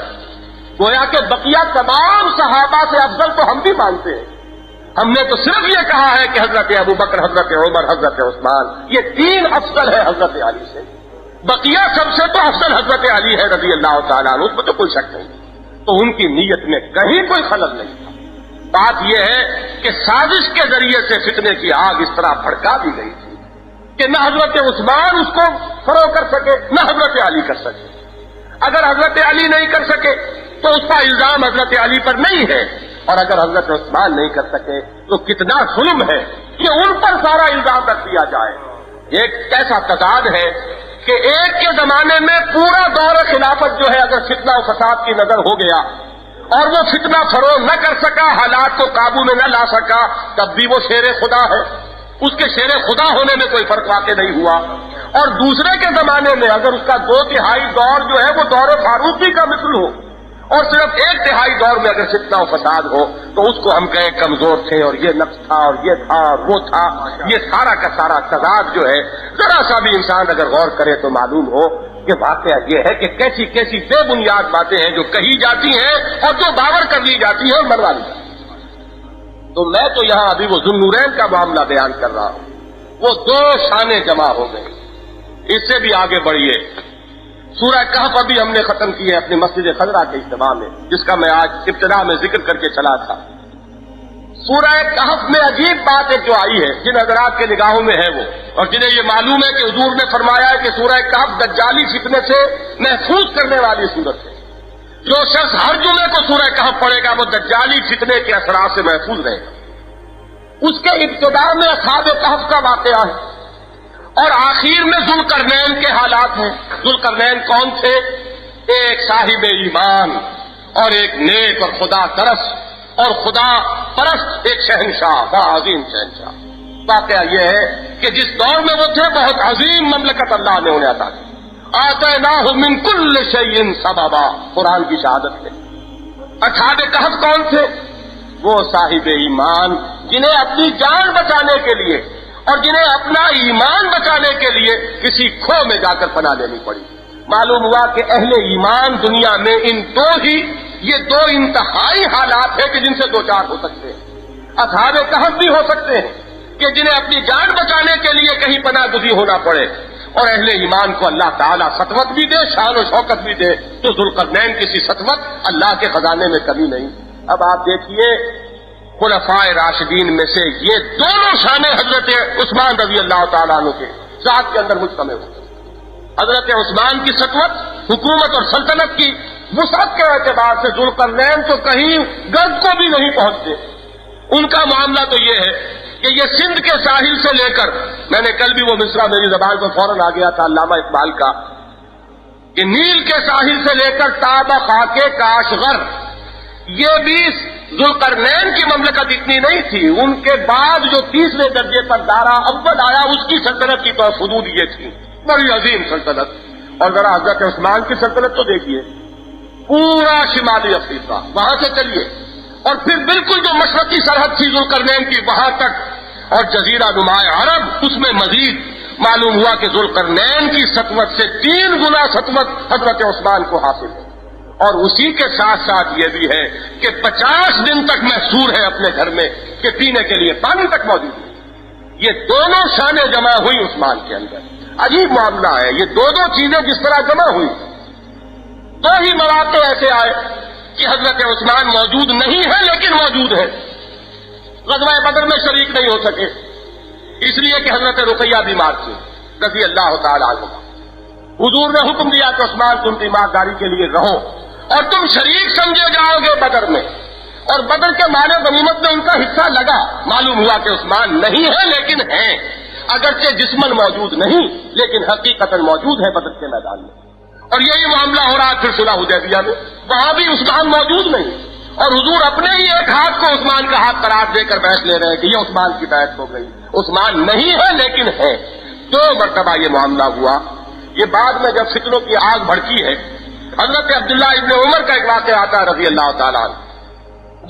گویا کہ بقیہ تمام صحابہ سے افضل تو ہم بھی مانتے ہیں. ہم نے تو صرف یہ کہا ہے کہ حضرت ابو بکر, حضرت عمر, حضرت عثمان یہ 3 افضل ہے حضرت علی سے. بقیہ سب سے تو افضل حضرت علی ہے رضی اللہ تعالیٰ عنہ, اس میں تو کوئی شک نہیں. تو ان کی نیت میں کہیں کوئی خلل نہیں تھا. بات یہ ہے کہ سازش کے ذریعے سے فتنے کی آگ اس طرح بھڑکا دی گئی تھی کہ نہ حضرت عثمان اس کو فروغ کر سکے نہ حضرت علی کر سکے. اگر حضرت علی نہیں کر سکے تو اس کا الزام حضرت علی پر نہیں ہے, اور اگر حضرت عثمان نہیں کر سکے تو کتنا ظلم ہے کہ ان پر سارا الزام رکھ دیا جائے. ایک کیسا تضاد ہے کہ ایک کے زمانے میں پورا دور خلافت جو ہے اگر فتنہ و فساد کی نظر ہو گیا اور وہ فتنہ فروغ نہ کر سکا, حالات کو قابو میں نہ لا سکا, تب بھی وہ شیر خدا ہے, اس کے شیر خدا ہونے میں کوئی فرق واقع نہیں ہوا. اور دوسرے کے زمانے میں اگر اس کا 2/3 دور جو ہے وہ دور فاروقی کا مثل ہو اور صرف 1/3 دور میں اگر فتنہ و فساد ہو تو اس کو ہم کہیں کمزور تھے اور یہ نقص تھا اور یہ تھا اور وہ تھا. یہ سارا کا سارا تضاد جو ہے ذرا سا بھی انسان اگر غور کرے تو معلوم ہو کہ واقعہ یہ ہے کہ کیسی کیسی بے بنیاد باتیں ہیں جو کہی جاتی ہیں اور جو باور کر لی جاتی ہیں اور منوا لی جاتی ہیں. تو میں تو یہاں ابھی وہ ذوالنورین کا معاملہ بیان کر رہا ہوں. وہ 2 شانیں جمع ہو گئے. اس سے بھی آگے بڑھیے. سورہ کہف ابھی ہم نے ختم کی ہے اپنی مسجد خضرا کے اجتماع میں، جس کا میں آج ابتدا میں ذکر کر کے چلا تھا. سورہ کہف میں عجیب بات ایک جو آئی ہے جن حضرات کے نگاہوں میں ہے وہ، اور جنہیں یہ معلوم ہے کہ حضور نے فرمایا ہے کہ سورہ کہف دجالی فتنے سے محفوظ کرنے والی سورت ہے. جو شخص ہر جمعے کو سورہ کہف پڑھے گا وہ دجالی فتنے کے اثرات سے محفوظ رہے گا. اس کے ابتدا میں اصحاب کہف کا واقعہ ہے اور آخر میں ذوالقرنین کے حالات ہیں. ذوالقرنین کون تھے؟ ایک صاحب ایمان اور ایک نیک اور خدا ترس اور خدا پرست ایک شہنشاہ، بڑا عظیم شہنشاہ. واقعہ یہ ہے کہ جس دور میں وہ تھے بہت عظیم مملکت اللہ نے انہیں عطا کی. آتیناہ من کل شیء سببا، قرآن کی شہادت ہے. اصحاب کہف کون تھے؟ وہ صاحب ایمان جنہیں اپنی جان بچانے کے لیے اور جنہیں اپنا ایمان بچانے کے لیے کسی کھو میں جا کر پناہ لینی پڑی. معلوم ہوا کہ اہل ایمان دنیا میں یہ دو انتہائی حالات ہیں کہ جن سے 2 چار ہو سکتے ہیں. اصحاب کہف بھی ہو سکتے ہیں کہ جنہیں اپنی جان بچانے کے لیے کہیں پناہ گزین ہونا پڑے، اور اہل ایمان کو اللہ تعالیٰ سطوت بھی دے، شان و شوکت بھی دے. تو ذوالقرنین کسی سطوت اللہ کے خزانے میں کمی نہیں. اب آپ دیکھیے خلفائے راشدین میں سے یہ دونوں شانیں حضرت عثمان رضی اللہ تعالیٰ عنہ کے ذات کے اندر مجتمع ہوتے. حضرت عثمان کی سطوت، حکومت اور سلطنت کی وسعت کے اعتبار سے ذوالقرنین تو کہیں گرد کو بھی نہیں پہنچتے. ان کا معاملہ تو یہ ہے کہ یہ سندھ کے ساحل سے لے کر، میں نے کل بھی وہ مصرع میری زبان پر فوراً آ گیا تھا علامہ اقبال کا، کہ نیل کے ساحل سے لے کر تابہ خاک کاشغر، یہ بھی ذوالقرنین کی مملکت اتنی نہیں تھی. ان کے بعد جو 30ویں درجے پر دارا اول آیا اس کی سلطنت کی تو حدود یہ تھی، بڑی عظیم سلطنت. اور ذرا حضرت عثمان کی سلطنت تو دیکھیے، پورا شمالی افریقہ وہاں سے چلیے اور پھر بالکل جو مشرقی سرحد تھی ذوالقرنین کی وہاں تک، اور جزیرہ نمائے عرب اس میں مزید. معلوم ہوا کہ ذوالقرنین کی سطوت سے 3 گنا سطوت حضرت عثمان کو حاصل ہے. اور اسی کے ساتھ ساتھ یہ بھی ہے کہ 50 دن تک محصور ہے اپنے گھر میں کہ پینے کے لیے پانی تک موجود ہے. یہ دونوں شانیں جمع ہوئی عثمان کے اندر. عجیب معاملہ ہے. یہ دو چیزیں جس طرح جمع ہوئی، 2 ہی مواقع ایسے آئے کہ حضرت عثمان موجود نہیں ہے لیکن موجود ہے. غزوہ بدر میں شریک نہیں ہو سکے اس لیے کہ حضرت رقیہ بیمار تھی رضی اللہ تعالی عنہ. حضور نے حکم دیا کہ عثمان تم تیمارداری کے لیے رہو اور تم شریک سمجھے جاؤ گے بدر میں. اور بدر کے مال غنیمت میں ان کا حصہ لگا. معلوم ہوا کہ عثمان نہیں ہے لیکن ہیں، اگرچہ جسمن موجود نہیں لیکن حقیقتاً موجود ہے بدر کے میدان میں. اور یہی معاملہ ہو رہا پھر صلح حدیبیہ میں، وہاں بھی عثمان موجود نہیں اور حضور اپنے ہی ایک ہاتھ کو عثمان کا ہاتھ قرار دے کر بیعت لے رہے ہیں کہ یہ عثمان کی بیعت ہو گئی. عثمان نہیں ہے لیکن ہے. 2 مرتبہ یہ معاملہ ہوا. یہ بعد میں جب فتنوں کی آگ بھڑکی ہے، حضرت عبداللہ ابن عمر کا ایک واقعہ آتا ہے رضی اللہ تعالیٰ عنہ.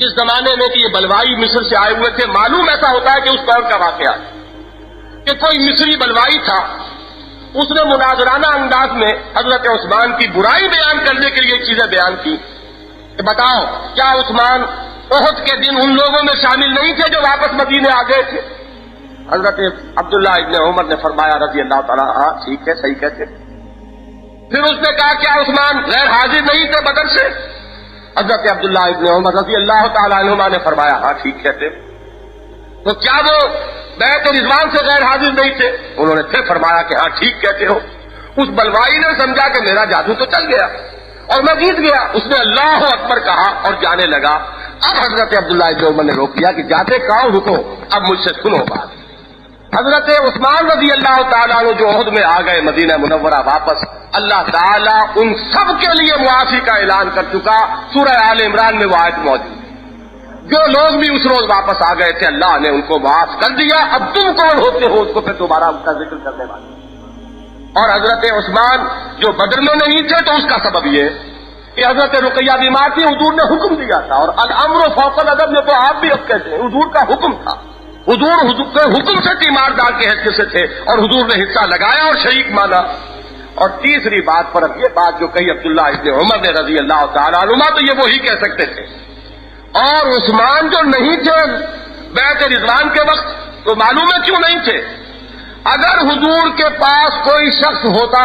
جس زمانے میں کہ یہ بلوائی مصر سے آئے ہوئے تھے، معلوم ایسا ہوتا ہے کہ اس دور کا واقعہ کہ کوئی مصری بلوائی تھا، اس نے مناظرانہ انداز میں حضرت عثمان کی برائی بیان کرنے کے لیے چیزیں بیان کی کہ بتاؤ کیا عثمان احد کے دن ان لوگوں میں شامل نہیں تھے جو واپس مدینے آ گئے تھے؟ حضرت عبداللہ ابن عمر نے فرمایا رضی اللہ تعالیٰ ہاں ٹھیک ہے صحیح کہتے. پھر اس نے کہا کیا عثمان غیر حاضر نہیں تھے بدر سے؟ حضرت عبداللہ ابن عمر رضی اللہ تعالیٰ عنہما نے فرمایا ہاں ٹھیک کہتے. تو کیا وہ بیعت رضوان سے غیر حاضر نہیں تھے؟ انہوں نے پھر فرمایا کہ ہاں ٹھیک کہتے ہو. اس بلوائی نے سمجھا کہ میرا جادو تو چل گیا اور میں جیت گیا. اس نے اللہ اکبر کہا اور جانے لگا. اب حضرت عبداللہ ابن عمر نے روک دیا کہ جاتے کہاں رکو، اب مجھ سے سنو بات. حضرت عثمان رضی اللہ تعالیٰ عنہ جو عہد میں آ گئے مدینہ منورہ واپس، اللہ تعالیٰ ان سب کے لیے معافی کا اعلان کر چکا. سورہ آل عمران میں وہ آیت موجود ہے. جو لوگ بھی اس روز واپس آ گئے تھے اللہ نے ان کو معاف کر دیا. اب تم کون ہوتے ہو اس کو پھر دوبارہ اس کا ذکر کرنے والے. اور حضرت عثمان جو بدر میں نہیں تھے تو اس کا سبب یہ کہ حضرت رقیہ بیمار تھی، حضور نے حکم دیا تھا، اور الامر فوق الادب یہ تو آپ بھی اب کہتے ہیں، حضور کا حکم تھا، حضور کے حکم سے تیماردار کے حصے سے تھے اور حضور نے حصہ لگایا اور شریک مانا۔ اور تیسری بات پر اب یہ بات جو کہی عبداللہ ابن عمر نے رضی اللہ تعالیٰ عنہما، تو یہ وہی کہہ سکتے تھے، اور عثمان جو نہیں تھے بیعت رضوان کے وقت، تو معلوم ہے کیوں نہیں تھے؟ اگر حضور کے پاس کوئی شخص ہوتا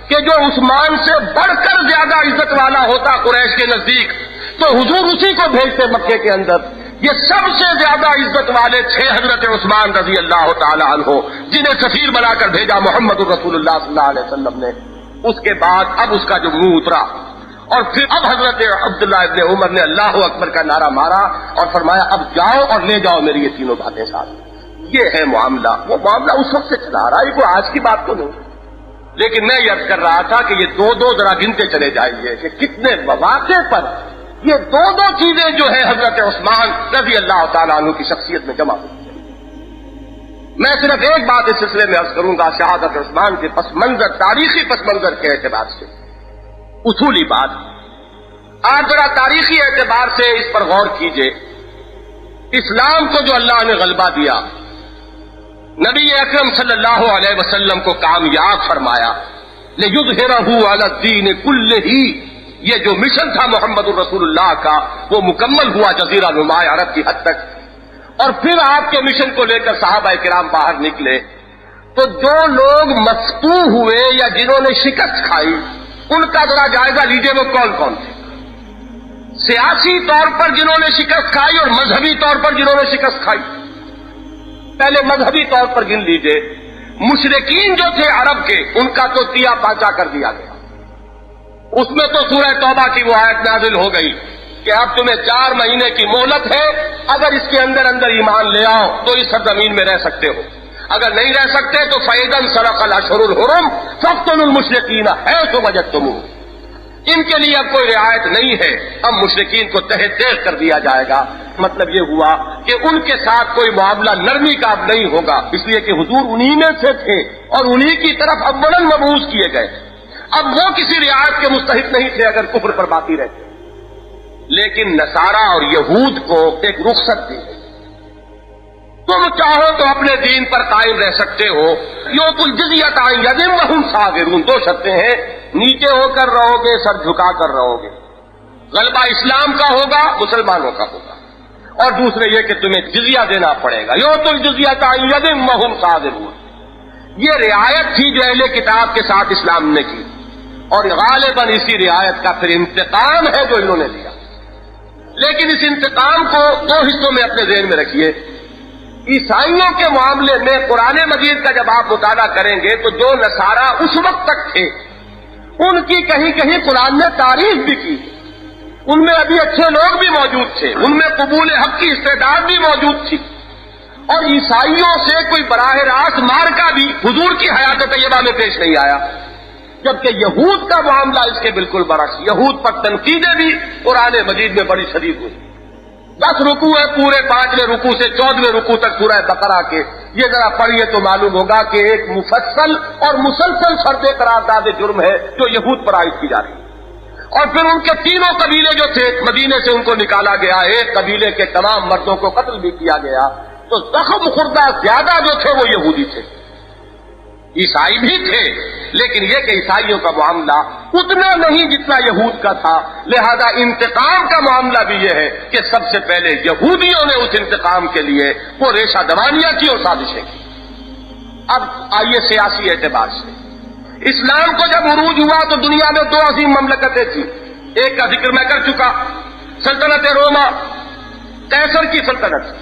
کہ جو عثمان سے بڑھ کر زیادہ عزت والا ہوتا قریش کے نزدیک، تو حضور اسی کو بھیجتے مکے کے اندر۔ یہ سب سے زیادہ عزت والے تھے حضرت عثمان رضی اللہ تعالی عنہ، جنہیں سفیر بنا کر بھیجا محمد رسول اللہ صلی اللہ علیہ وسلم نے۔ اس کے بعد اب اس کا جو منہ اترا، اور پھر اب حضرت عبداللہ ابن عمر نے اللہ اکبر کا نعرہ مارا اور فرمایا اب جاؤ اور لے جاؤ میری یہ تینوں باتیں ساتھ۔ یہ ہے معاملہ، وہ معاملہ اس وقت سے چلا رہا ہے، کوئی آج کی بات تو نہیں۔ لیکن میں یہ عرض کر رہا تھا کہ یہ دو ذرا گنتے چلے جائیے کہ کتنے مواقع پر یہ دو چیزیں جو ہے حضرت عثمان رضی اللہ تعالیٰ عنہ کی شخصیت میں جمع ہوئی ہیں۔ میں صرف ایک بات اس سلسلے میں عرض کروں گا، شہادت عثمان کے پس منظر، تاریخی پس منظر کے اعتبار سے اصولی بات، آپ ذرا تاریخی اعتبار سے اس پر غور کیجئے۔ اسلام کو جو اللہ نے غلبہ دیا، نبی اکرم صلی اللہ علیہ وسلم کو کامیاب فرمایا، لِيُظْهِرَهُ عَلَى الدِّينِ كُلِّهِ، یہ جو مشن تھا محمد الرسول اللہ کا وہ مکمل ہوا جزیرہ نما عرب کی حد تک۔ اور پھر آپ کے مشن کو لے کر صحابہ کرام باہر نکلے، تو جو لوگ مفتوح ہوئے یا جنہوں نے شکست کھائی، ان کا ذرا جائزہ لیجئے وہ کون کون تھے۔ سیاسی طور پر جنہوں نے شکست کھائی اور مذہبی طور پر جنہوں نے شکست کھائی۔ پہلے مذہبی طور پر گن لیجئے، مشرکین جو تھے عرب کے، ان کا تو تیا پاچا کر دیا گیا۔ اس میں تو سورہ توبہ کی وہ آیت نازل ہو گئی کہ اب تمہیں 4 مہینے کی مہلت ہے، اگر اس کے اندر ایمان لے آؤ تو اس سرزمین میں رہ سکتے ہو، اگر نہیں رہ سکتے تو فَإِذَا انْسَلَخَ الْأَشْهُرُ الْحُرُمُ فَاقْتُلُوا الْمُشْرِكِينَ حَيْثُ وَجَدتُّمُوهُمْ۔ ان کے لیے اب کوئی رعایت نہیں ہے، اب مشرکین کو تہہ تیغ کر دیا جائے گا۔ مطلب یہ ہوا کہ ان کے ساتھ کوئی معاملہ نرمی کا اب نہیں ہوگا، اس لیے کہ حضور انہی میں سے تھے اور انہی کی طرف اولاً مبعوث کیے گئے۔ اب وہ کسی رعایت کے مستحق نہیں تھے اگر کفر پر باقی رہتے۔ لیکن نصارہ اور یہود کو ایک رخصت دی گئی، تم چاہو تو اپنے دین پر قائم رہ سکتے ہو، یؤتوا الجزیۃ عن ید وہم صاغرون۔ 2 شرطیں ہیں، نیچے ہو کر رہو گے، سر جھکا کر رہو گے، غلبہ اسلام کا ہوگا، مسلمانوں کا ہوگا، اور دوسرے یہ کہ تمہیں جزیہ دینا پڑے گا، یؤتوا الجزیۃ عن ید وہم صاغرون۔ یہ رعایت تھی جو اہل کتاب کے ساتھ اسلام نے کی، اور غالباً اسی رعایت کا پھر انتقام ہے جو انہوں نے لیا۔ لیکن اس انتقام کو 2 حصوں میں اپنے ذہن میں رکھیے۔ عیسائیوں کے معاملے میں قرآن مجید کا جب آپ مطالعہ کریں گے تو جو نصارہ اس وقت تک تھے ان کی کہیں کہیں قرآن نے تعریف بھی کی، ان میں ابھی اچھے لوگ بھی موجود تھے، ان میں قبول حق کی استعداد بھی موجود تھی، اور عیسائیوں سے کوئی براہ راست مارکا بھی حضور کی حیات طیبہ میں پیش نہیں آیا۔ جبکہ یہود کا معاملہ اس کے بالکل برعکس، یہود پر تنقیدیں بھی قرآن مجید میں بڑی شدید ہوئی۔ 10 رکوع ہے پورے 5ویں رکوع سے 14ویں رکوع تک سورہ بقرہ کے، یہ ذرا پڑھیے تو معلوم ہوگا کہ ایک مفصل اور مسلسل فرد قرارداد جرم ہے جو یہود پر عائد کی جا رہی ہے۔ اور پھر ان کے 3 قبیلے جو تھے مدینے سے ان کو نکالا گیا، ایک قبیلے کے تمام مردوں کو قتل بھی کیا گیا، تو زخم خوردہ زیادہ جو تھے وہ یہودی تھے، عیسائی بھی تھے، لیکن یہ کہ عیسائیوں کا معاملہ اتنا نہیں جتنا یہود کا تھا، لہذا انتقام کا معاملہ بھی یہ ہے کہ سب سے پہلے یہودیوں نے اس انتقام کے لیے وہ ریشہ دوانیاں کی اور سازشیں کی۔ اب آئیے سیاسی اعتبار سے، اسلام کو جب عروج ہوا تو دنیا میں 2 عظیم مملکتیں تھیں، ایک کا ذکر میں کر چکا، سلطنت روما، قیصر کی سلطنت،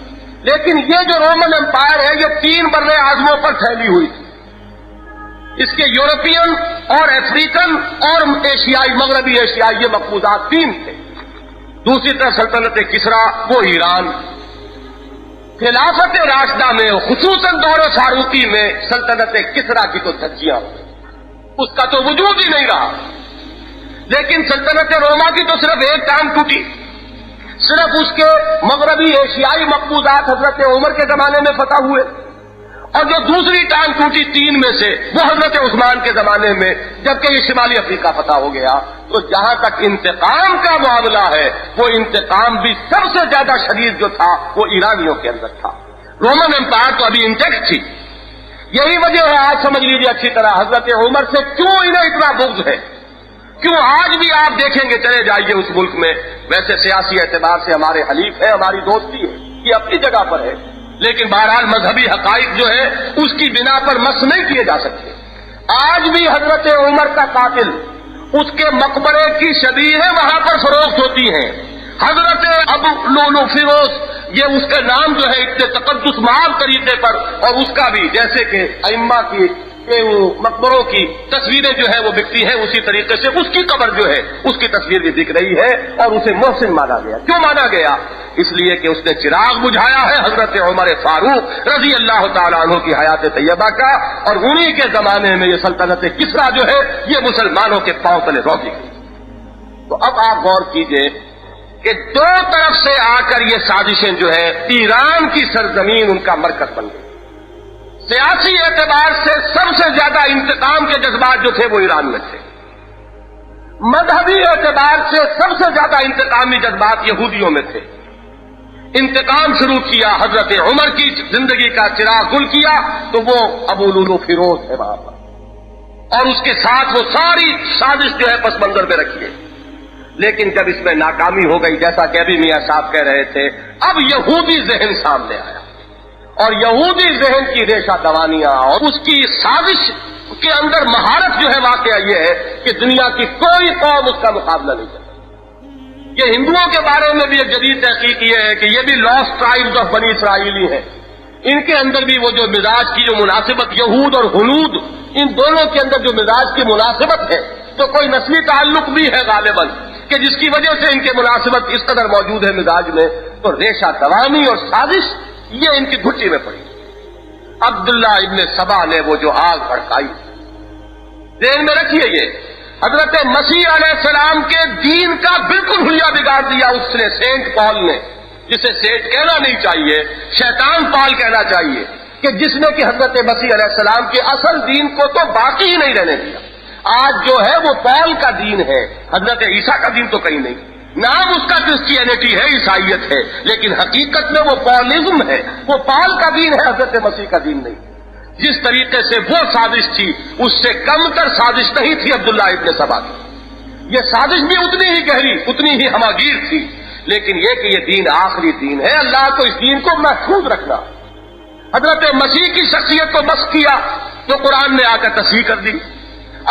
لیکن یہ جو رومن امپائر ہے یہ 3 بر اعظموں پر پھیلی ہوئی تھی، اس کے یورپین اور افریقن اور ایشیائی، مغربی ایشیائی، یہ مقبوضات 3 تھے۔ دوسری طرف سلطنت کسرا وہ ایران، خلافت راشدہ میں خصوصاً دور فاروقی میں سلطنت کسرا کی تو دھجیاں ہوئی، اس کا تو وجود ہی نہیں رہا۔ لیکن سلطنت روما کی تو صرف ایک ٹانگ ٹوٹی، صرف اس کے مغربی ایشیائی مقبوضات حضرت عمر کے زمانے میں فتح ہوئے، اور جو دوسری ٹانگ ٹوٹی 3 میں سے وہ حضرت عثمان کے زمانے میں، جبکہ یہ شمالی افریقہ فتح ہو گیا۔ تو جہاں تک انتقام کا معاملہ ہے وہ انتقام بھی سب سے زیادہ شدید جو تھا وہ ایرانیوں کے اندر تھا. رومن امپائر تو ابھی انٹیکٹ تھی. یہی وجہ ہے آج سمجھ لیجیے اچھی طرح حضرت عمر سے کیوں انہیں اتنا بغض ہے. کیوں آج بھی آپ دیکھیں گے, چلے جائیے اس ملک میں, ویسے سیاسی اعتبار سے ہمارے حلیف ہے, ہماری دوستی ہے, یہ اپنی جگہ پر ہے, لیکن بہرحال مذہبی حقائق جو ہے اس کی بنا پر مس نہیں کیے جا سکتے. آج بھی حضرت عمر کا قاتل, اس کے مقبرے کی شبیہیں وہاں پر فروخت ہوتی ہیں. حضرت ابو لولو فیروز, یہ اس کا نام جو ہے اتنے تقدس مآب طریقے پر, اور اس کا بھی جیسے کہ ائمہ کی مقبروں کی تصویریں جو ہے وہ بکتی ہیں, اسی طریقے سے اس کی قبر جو ہے اس کی تصویر بھی دکھ رہی ہے, اور اسے محسن مانا گیا. کیوں مانا گیا؟ اس لیے کہ اس نے چراغ بجھایا ہے حضرت عمر فاروق رضی اللہ تعالیٰ عنہ کی حیات طیبہ کا, اور انہی کے زمانے میں یہ سلطنت کسریٰ جو ہے یہ مسلمانوں کے پاؤں تلے روکی گئی. تو اب آپ غور کیجئے کہ دو طرف سے آ کر یہ سازشیں جو ہے ایران کی سرزمین ان کا مرکز بن گئی. سیاسی اعتبار سے سب سے زیادہ انتقام کے جذبات جو تھے وہ ایران میں تھے. مذہبی اعتبار سے سب سے زیادہ انتقامی جذبات یہودیوں میں تھے. انتقام شروع کیا, حضرت عمر کی زندگی کا چراغ گل کیا تو وہ ابو لولو فیروز ہے وہاں پر, اور اس کے ساتھ وہ ساری سازش جو ہے پس منظر میں رکھی ہے. لیکن جب اس میں ناکامی ہو گئی, جیسا کہ ابھی میاں صاحب کہہ رہے تھے, اب یہودی ذہن سامنے آیا, اور یہودی ذہن کی ریشہ دوانیاں اور اس کی سازش کے اندر مہارت جو ہے واقعہ یہ ہے کہ دنیا کی کوئی قوم اس کا مقابلہ نہیں کرتی. یہ ہندوؤں کے بارے میں بھی ایک جدید تحقیق یہ ہے کہ یہ بھی لاسٹ ٹرائبز آف بنی اسرائیلی ہیں. ان کے اندر بھی وہ جو مزاج کی جو مناسبت, یہود اور ہنود, ان دونوں کے اندر جو مزاج کی مناسبت ہے, تو کوئی نسلی تعلق بھی ہے غالباً کہ جس کی وجہ سے ان کے مناسبت اس قدر موجود ہے مزاج میں. تو ریشہ دوانی اور سازش یہ ان کی گھٹی میں پڑی. عبداللہ ابن سبا نے وہ جو آگ بھڑکائی, ذہن میں رکھیے, یہ حضرت مسیح علیہ السلام کے دین کا بالکل حلیہ بگاڑ دیا اس نے, سینٹ پال نے, جسے سینٹ کہنا نہیں چاہیے, شیطان پال کہنا چاہیے, کہ جس نے کہ حضرت مسیح علیہ السلام کے اصل دین کو تو باقی ہی نہیں رہنے دیا. آج جو ہے وہ پال کا دین ہے, حضرت عیسیٰ کا دین تو کہیں نہیں. نام اس کا کرسچینٹی ہے, عیسائیت ہے, لیکن حقیقت میں وہ پالزم ہے, وہ پال کا دین ہے, حضرت مسیح کا دین نہیں. جس طریقے سے وہ سازش تھی اس سے کم تر سازش نہیں تھی عبداللہ ابن سبا کی. یہ سازش بھی اتنی ہی گہری, اتنی ہی ہماگیر تھی, لیکن یہ کہ یہ دین آخری دین ہے, اللہ کو اس دین کو محفوظ رکھنا. حضرت مسیح کی شخصیت کو بس کیا تو قرآن نے آ کر تصحیح کر دی.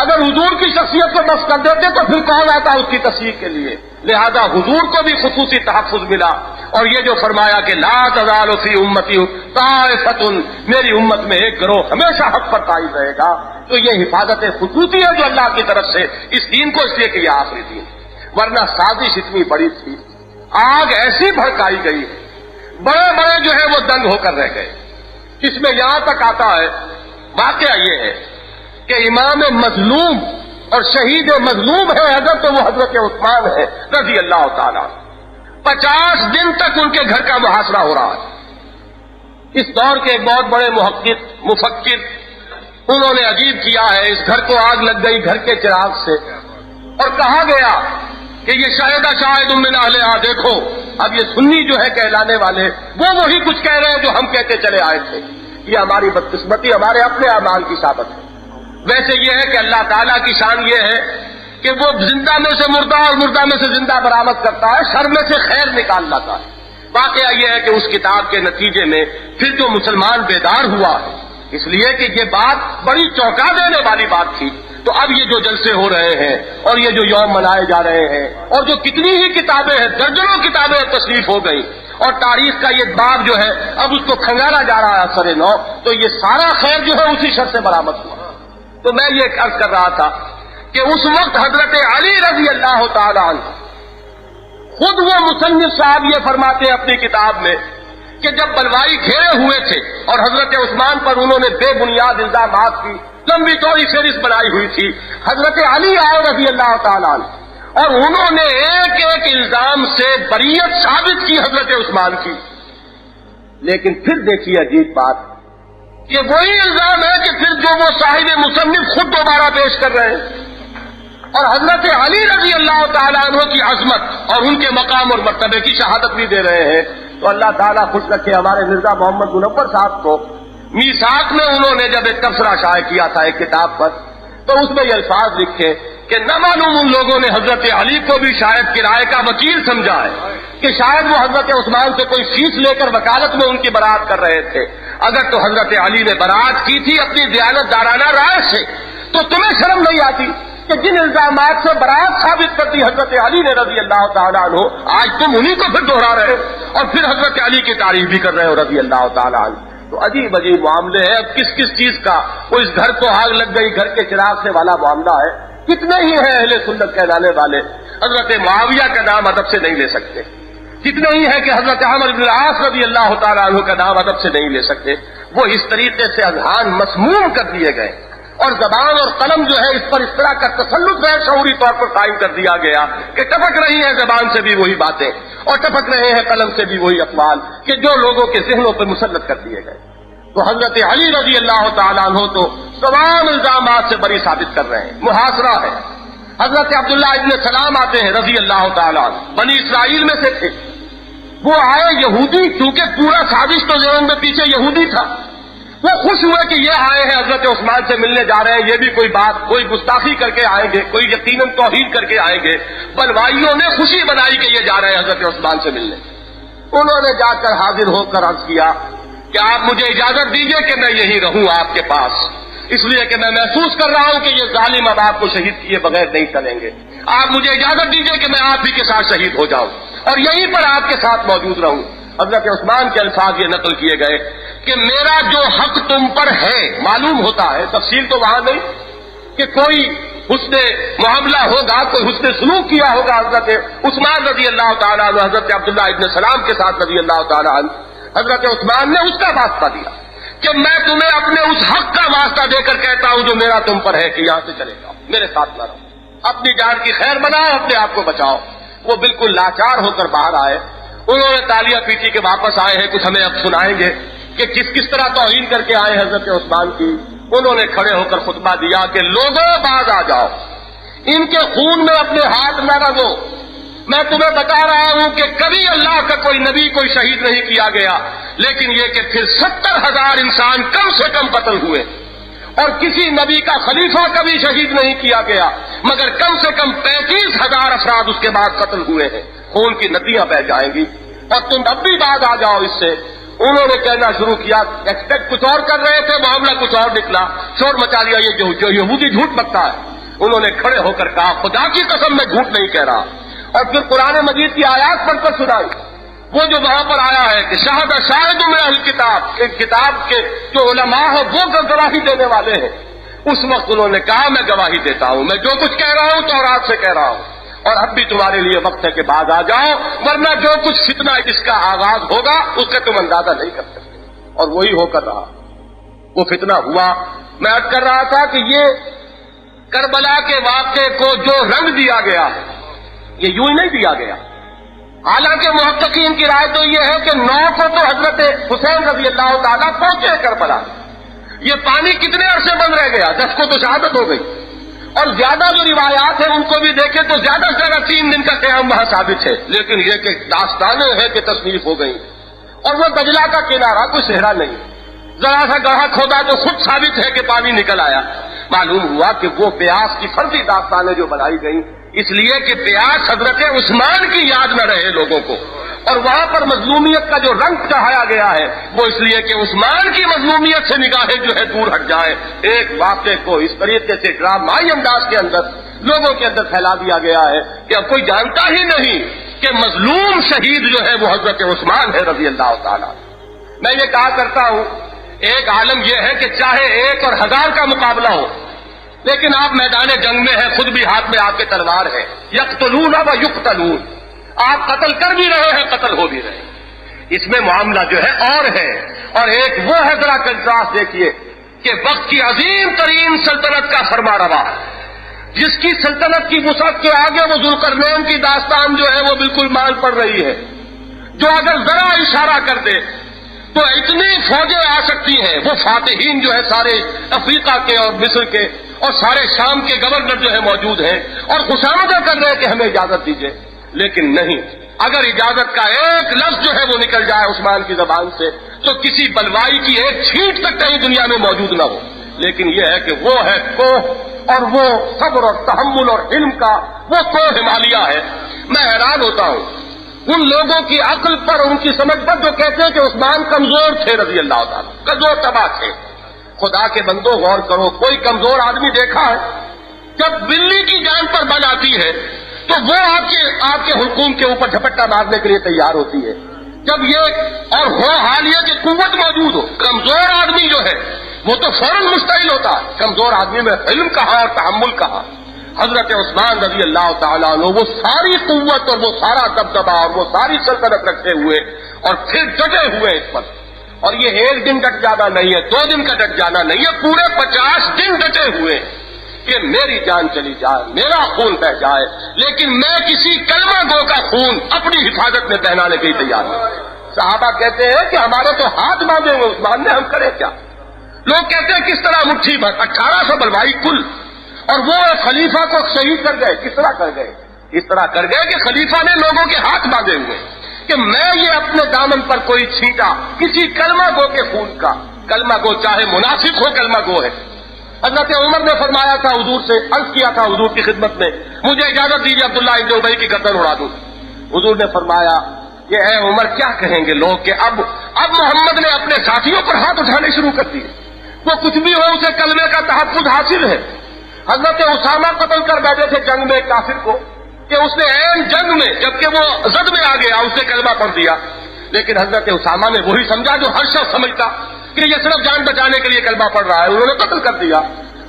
اگر حضور کی شخصیت کو بس کر دیتے تو پھر کون آتا اس کی تصحیح کے لیے. لہذا حضور کو بھی خصوصی تحفظ ملا, اور یہ جو فرمایا کہ لا تزال فی امتی طائفۃ, میری امت میں ایک گروہ ہمیشہ حق پر قائم رہے گا, تو یہ حفاظت خصوصی ہے جو اللہ کی طرف سے اس دین کو, اس لیے کہ یہ آخری دین. ورنہ سازش اتنی بڑی تھی, آگ ایسی بھڑکائی گئی, بڑے بڑے جو ہے وہ دنگ ہو کر رہ گئے. اس میں یہاں تک آتا ہے, واقعہ یہ ہے کہ امام مظلوم اور شہید مظلوم ہے اگر تو وہ حضرت عثمان ہے رضی اللہ تعالیٰ. 50 دن تک ان کے گھر کا محاصرہ ہو رہا ہے. اس دور کے ایک بہت بڑے محقق مفکر, انہوں نے عجیب کیا ہے, اس گھر کو آگ لگ گئی گھر کے چراغ سے, اور کہا گیا کہ یہ شاہد من اہلہا, دیکھو اب یہ سنی جو ہے کہلانے والے وہ وہی کچھ کہہ رہے ہیں جو ہم کہتے چلے آئے تھے. یہ ہماری بدقسمتی, ہمارے اپنے اعمال کی ثابت ہے. ویسے یہ ہے کہ اللہ تعالیٰ کی شان یہ ہے کہ وہ زندہ میں سے مردہ اور مردہ میں سے زندہ برآمد کرتا ہے, شر میں سے خیر نکال لاتا ہے. واقعہ یہ ہے کہ اس کتاب کے نتیجے میں پھر جو مسلمان بیدار ہوا ہے, اس لیے کہ یہ بات بڑی چونکا دینے والی بات تھی. تو اب یہ جو جلسے ہو رہے ہیں اور یہ جو یوم منائے جا رہے ہیں, اور جو کتنی ہی کتابیں ہیں, درجنوں کتابیں تصنیف ہو گئی, اور تاریخ کا یہ باب جو ہے اب اس کو کھنگالا جا رہا ہے سر نو, تو یہ سارا خیر جو ہے اسی شر سے برآمد ہوا. تو میں یہ عرض کر رہا تھا کہ اس وقت حضرت علی رضی اللہ تعالی عنہ, خود وہ مصنف صاحب یہ فرماتے ہیں اپنی کتاب میں کہ جب بلوائی گھیرے ہوئے تھے اور حضرت عثمان پر انہوں نے بے بنیاد الزامات کی لمبی چوڑی فہرست بنائی ہوئی تھی, حضرت علی آئے رضی اللہ تعالی عنہ, اور انہوں نے ایک ایک الزام سے بریت ثابت کی حضرت عثمان کی. لیکن پھر دیکھیے عجیب بات کہ وہی الزام ہے کہ پھر جو وہ صاحب مصنف خود دوبارہ پیش کر رہے ہیں. اور حضرت علی رضی اللہ تعالیٰ عنہ کی عظمت اور ان کے مقام اور مرتبے کی شہادت بھی دے رہے ہیں. تو اللہ تعالیٰ خوش رکھے ہمارے مرزا محمد منور صاحب کو. میثاق میں انہوں نے جب ایک تبصرہ شائع کیا تھا ایک کتاب پر، تو اس میں یہ الفاظ لکھے کہ نہ معلوم ان لوگوں نے حضرت علی کو بھی شاید کرائے کا وکیل سمجھا ہے کہ شاید وہ حضرت عثمان سے کوئی فیس لے کر وکالت میں ان کی برات کر رہے تھے. اگر تو حضرت علی نے برات کی تھی اپنی دیانت دارانہ رائے سے، تو تمہیں شرم نہیں آتی کہ جن الزامات سے برات ثابت کرتی حضرت علی نے رضی اللہ تعالیٰ عنہ، آج تم انہی کو پھر دوہرا رہے ہو اور پھر حضرت علی کی تعریف بھی کر رہے ہو رضی اللہ تعالیٰ عنہ. تو عجیب عجیب معاملے ہیں. اب کس کس چیز کا وہ اس گھر کو آگ لگ گئی گھر کے چراغ سے والا معاملہ ہے. کتنے ہی ہیں اہل سنت کہلانے والے حضرت معاویہ کا نام ادب سے نہیں لے سکتے، کتنے ہی ہیں کہ حضرت عمرو بن العاص رضی اللہ تعالیٰ عنہ کا نام ادب سے نہیں لے سکتے. وہ اس طریقے سے اذہان مسموم کر دیے گئے اور زبان اور قلم جو ہے اس پر اس طرح کا تسلط غیر شعوری طور پر قائم کر دیا گیا کہ ٹپک رہی ہیں زبان سے بھی وہی باتیں اور ٹپک رہے ہیں قلم سے بھی وہی اقوال کہ جو لوگوں کے ذہنوں پر مسلط کر دیے گئے. تو حضرت علی رضی اللہ تعالیٰ عنہ تو تمام الزامات سے بری ثابت کر رہے ہیں. محاصرہ ہے. حضرت عبداللہ ابن سلام آتے ہیں رضی اللہ تعالیٰ عنہ، بنی اسرائیل میں سے تھے. وہ آئے یہودی، چونکہ پورا سازش تو ذہن میں پیچھے یہودی تھا. وہ خوش ہوئے کہ یہ آئے ہیں حضرت عثمان سے ملنے جا رہے ہیں، یہ بھی کوئی بات کوئی گستاخی کر کے آئیں گے، کوئی یقیناً توہین کر کے آئیں گے. بلوائیوں نے خوشی بنائی کہ یہ جا رہے ہیں حضرت عثمان سے ملنے. انہوں نے جا کر حاضر ہو کر عرض کیا کہ آپ مجھے اجازت دیجئے کہ میں یہی رہوں آپ کے پاس، اس لیے کہ میں محسوس کر رہا ہوں کہ یہ ظالم اب آپ کو شہید کیے بغیر نہیں چلیں گے. آپ مجھے اجازت دیجئے کہ میں آپ ہی کے ساتھ شہید ہو جاؤں اور یہیں پر آپ کے ساتھ موجود رہوں. حضرت عثمان کے الفاظ یہ نقل کیے گئے کہ میرا جو حق تم پر ہے، معلوم ہوتا ہے تفصیل تو وہاں نہیں کہ کوئی حسن معاملہ ہوگا، کوئی حسن سلوک کیا ہوگا حضرت عثمان رضی اللہ تعالیٰ عنہ حضرت عبداللہ ابن سلام کے ساتھ رضی اللہ تعالیٰ عنہ. حضرت عثمان نے اس کا واسطہ دیا کہ میں تمہیں اپنے اس حق کا واسطہ دے کر کہتا ہوں جو میرا تم پر ہے کہ یہاں سے چلے جاؤ، میرے ساتھ نہ رہو، اپنی جان کی خیر بناؤ، اپنے آپ کو بچاؤ. وہ بالکل لاچار ہو کر باہر آئے. انہوں نے تالیاں پیٹی کے واپس آئے ہیں. کچھ ہمیں اب سنائیں گے کہ کس طرح توہین کر کے آئے حضرت عثمان کی. انہوں نے کھڑے ہو کر خطبہ دیا کہ لوگوں باز آ جاؤ، ان کے خون میں اپنے ہاتھ نہ رگو. میں تمہیں بتا رہا ہوں کہ کبھی اللہ کا کوئی نبی کوئی شہید نہیں کیا گیا، لیکن یہ کہ پھر 70,000 انسان کم سے کم قتل ہوئے اور کسی نبی کا خلیفہ کبھی شہید نہیں کیا گیا، مگر کم سے کم 35,000 افراد اس کے بعد قتل ہوئے ہیں. خون کی ندیاں بہ جائیں گی اور تم اب بھی باز آ جاؤ اس سے. انہوں نے کہنا شروع کیا، ایکسپیکٹ کچھ اور کر رہے تھے، معاملہ کچھ اور نکلا. شور مچا لیا یہ جو یہودی جھوٹ بکتا ہے. انہوں نے کھڑے ہو کر کہا خدا کی قسم میں جھوٹ نہیں کہہ رہا، اور پھر قرآن مجید کی آیات پڑھ کر سنائی. وہ جو وہاں پر آیا ہے کہ شاہد میں اہل کتاب کے جو علماء ہیں وہ گواہی دینے والے ہیں. اس وقت انہوں نے کہا میں گواہی دیتا ہوں، میں جو کچھ کہہ رہا ہوں تورات سے کہہ رہا ہوں، اور اب بھی تمہارے لیے وقت ہے کہ باز آ جاؤ، ورنہ جو کچھ فتنہ اس کا آغاز ہوگا اس کا تم اندازہ نہیں کر سکتے. اور وہی ہو کر رہا، وہ فتنہ ہوا. میں عرض کر رہا تھا کہ یہ کربلا کے واقعے کو جو رنگ دیا گیا یہ یوں ہی نہیں دیا گیا. حالانکہ محققین کی رائے تو یہ ہے کہ 9 کو تو حضرت حسین رضی اللہ تعالیٰ پہنچے کربلا. یہ پانی کتنے عرصے بند رہ گیا؟ 10 کو تو شہادت ہو گئی. اور زیادہ جو روایات ہیں ان کو بھی دیکھیں تو زیادہ سے زیادہ 3 دن کا قیام وہاں ثابت ہے. لیکن یہ کہ داستانیں ہیں کہ تصنیف ہو گئی. اور وہ دجلہ کا کنارہ کوئی صحرا نہیں، ذرا سا گڑھا کھودا تو خود ثابت ہے کہ پانی نکل آیا. معلوم ہوا کہ وہ پیاس کی فرضی داستانیں جو بنائی گئیں اس لیے کہ پیاس حضرت عثمان کی یاد نہ رہے لوگوں کو، اور وہاں پر مظلومیت کا جو رنگ چڑھایا گیا ہے وہ اس لیے کہ عثمان کی مظلومیت سے نگاہیں جو ہے دور ہٹ جائے. ایک واقعے کو اس طریقے سے ڈرامائی انداز کے اندر لوگوں کے اندر پھیلا دیا گیا ہے کہ اب کوئی جانتا ہی نہیں کہ مظلوم شہید جو ہے وہ حضرت عثمان ہے رضی اللہ تعالیٰ. میں یہ کہا کرتا ہوں ایک عالم یہ ہے کہ چاہے 1 اور 1000 کا مقابلہ ہو، لیکن آپ میدان جنگ میں ہیں، خود بھی ہاتھ میں آپ کے تلوار ہے. یقتلون و یقتلون، آپ قتل کر بھی رہے ہیں، قتل ہو بھی رہے ہیں. اس میں معاملہ جو ہے اور ہے. اور ایک وہ ہے، ذرا کنٹراسٹ دیکھیے کہ وقت کی عظیم ترین سلطنت کا فرما روا، جس کی سلطنت کی وسعت کے آگے وہ ذوالقرنین کی داستان جو ہے وہ بالکل مال پڑ رہی ہے، جو اگر ذرا اشارہ کر دے تو اتنی فوجیں آ سکتی ہیں. وہ فاتحین جو ہے سارے افریقہ کے اور مصر کے اور سارے شام کے گورنر جو ہے موجود ہیں اور خوشامدیں کر رہے ہیں کہ ہمیں اجازت دیجیے، لیکن نہیں، اگر اجازت کا ایک لفظ جو ہے وہ نکل جائے عثمان کی زبان سے تو کسی بلوائی کی ایک چھینٹ تک کہیں دنیا میں موجود نہ ہو۔ لیکن یہ ہے کہ وہ ہے کوہ، اور وہ صبر اور تحمل اور علم کا وہ کوہ ہمالیہ ہے۔ میں حیران ہوتا ہوں ان لوگوں کی عقل پر اور ان کی سمجھ پر جو کہتے ہیں کہ عثمان کمزور تھے رضی اللہ تعالیٰ، کمزور تباہ تھے۔ خدا کے بندو غور کرو، کوئی کمزور آدمی دیکھا ہے؟ جب بلی کی جان پر بل آتی ہے تو وہ آپ کے حلقوم کے اوپر جھپٹا مارنے کے لیے تیار ہوتی ہے۔ جب یہ اور ہو حال یہ کہ قوت موجود ہو، کمزور آدمی جو ہے وہ تو فوراً مستعل ہوتا ہے۔ کمزور آدمی میں علم کہاں اور تحمل کہاں؟ حضرت عثمان رضی اللہ تعالیٰ عنہ وہ ساری قوت اور وہ سارا دبدبا اور وہ ساری سلطنت رکھتے ہوئے اور پھر ڈٹے ہوئے اس پر، اور یہ ایک دن ڈٹ جانا نہیں ہے، 2 دن کا ڈٹ جانا نہیں ہے، پورے 50 دن ڈٹے ہوئے کہ میری جان چلی جائے، میرا خون بہ جائے، لیکن میں کسی کلمہ گو کا خون اپنی حفاظت میں بہانے کے لیے تیار ہوں۔ صحابہ کہتے ہیں کہ ہمارے تو ہاتھ باندھے ہوئے عثمان نے، ہم کرے کیا؟ لوگ کہتے ہیں کس طرح مٹھی بھر 1800 بلوائی کل، اور وہ خلیفہ کو شہید کر گئے۔ کس طرح کر گئے؟ اس طرح کر گئے کہ خلیفہ نے لوگوں کے ہاتھ باندھے ہوئے کہ میں یہ اپنے دامن پر کوئی چھینٹا کسی کلمہ گو کے خون کا، کلمہ گو چاہے منافق ہو کلمہ گو ہے۔ حضرت عمر نے فرمایا تھا حضور سے، عرض کیا تھا حضور کی خدمت میں، مجھے اجازت دیجیے عبداللہ ابن ابی کی گردن اڑا دوں۔ حضور نے فرمایا کہ اے عمر کیا کہیں گے لوگ کہ اب محمد نے اپنے ساتھیوں پر ہاتھ اٹھانے شروع کر دیے، وہ کچھ بھی ہو اسے کلمے کا تحفظ حاصل ہے۔ حضرت اسامہ قتل کر بیٹھے تھے جنگ میں کافر کو کہ اس نے عین جنگ میں جبکہ وہ زد میں آ گیا اس نے کلمہ پڑھ دیا، لیکن حضرت اسامہ نے وہی سمجھا جو ہر شخص سمجھتا کہ یہ صرف جان بچانے کے لیے کلمہ پڑھ رہا ہے، انہوں نے قتل کر دیا۔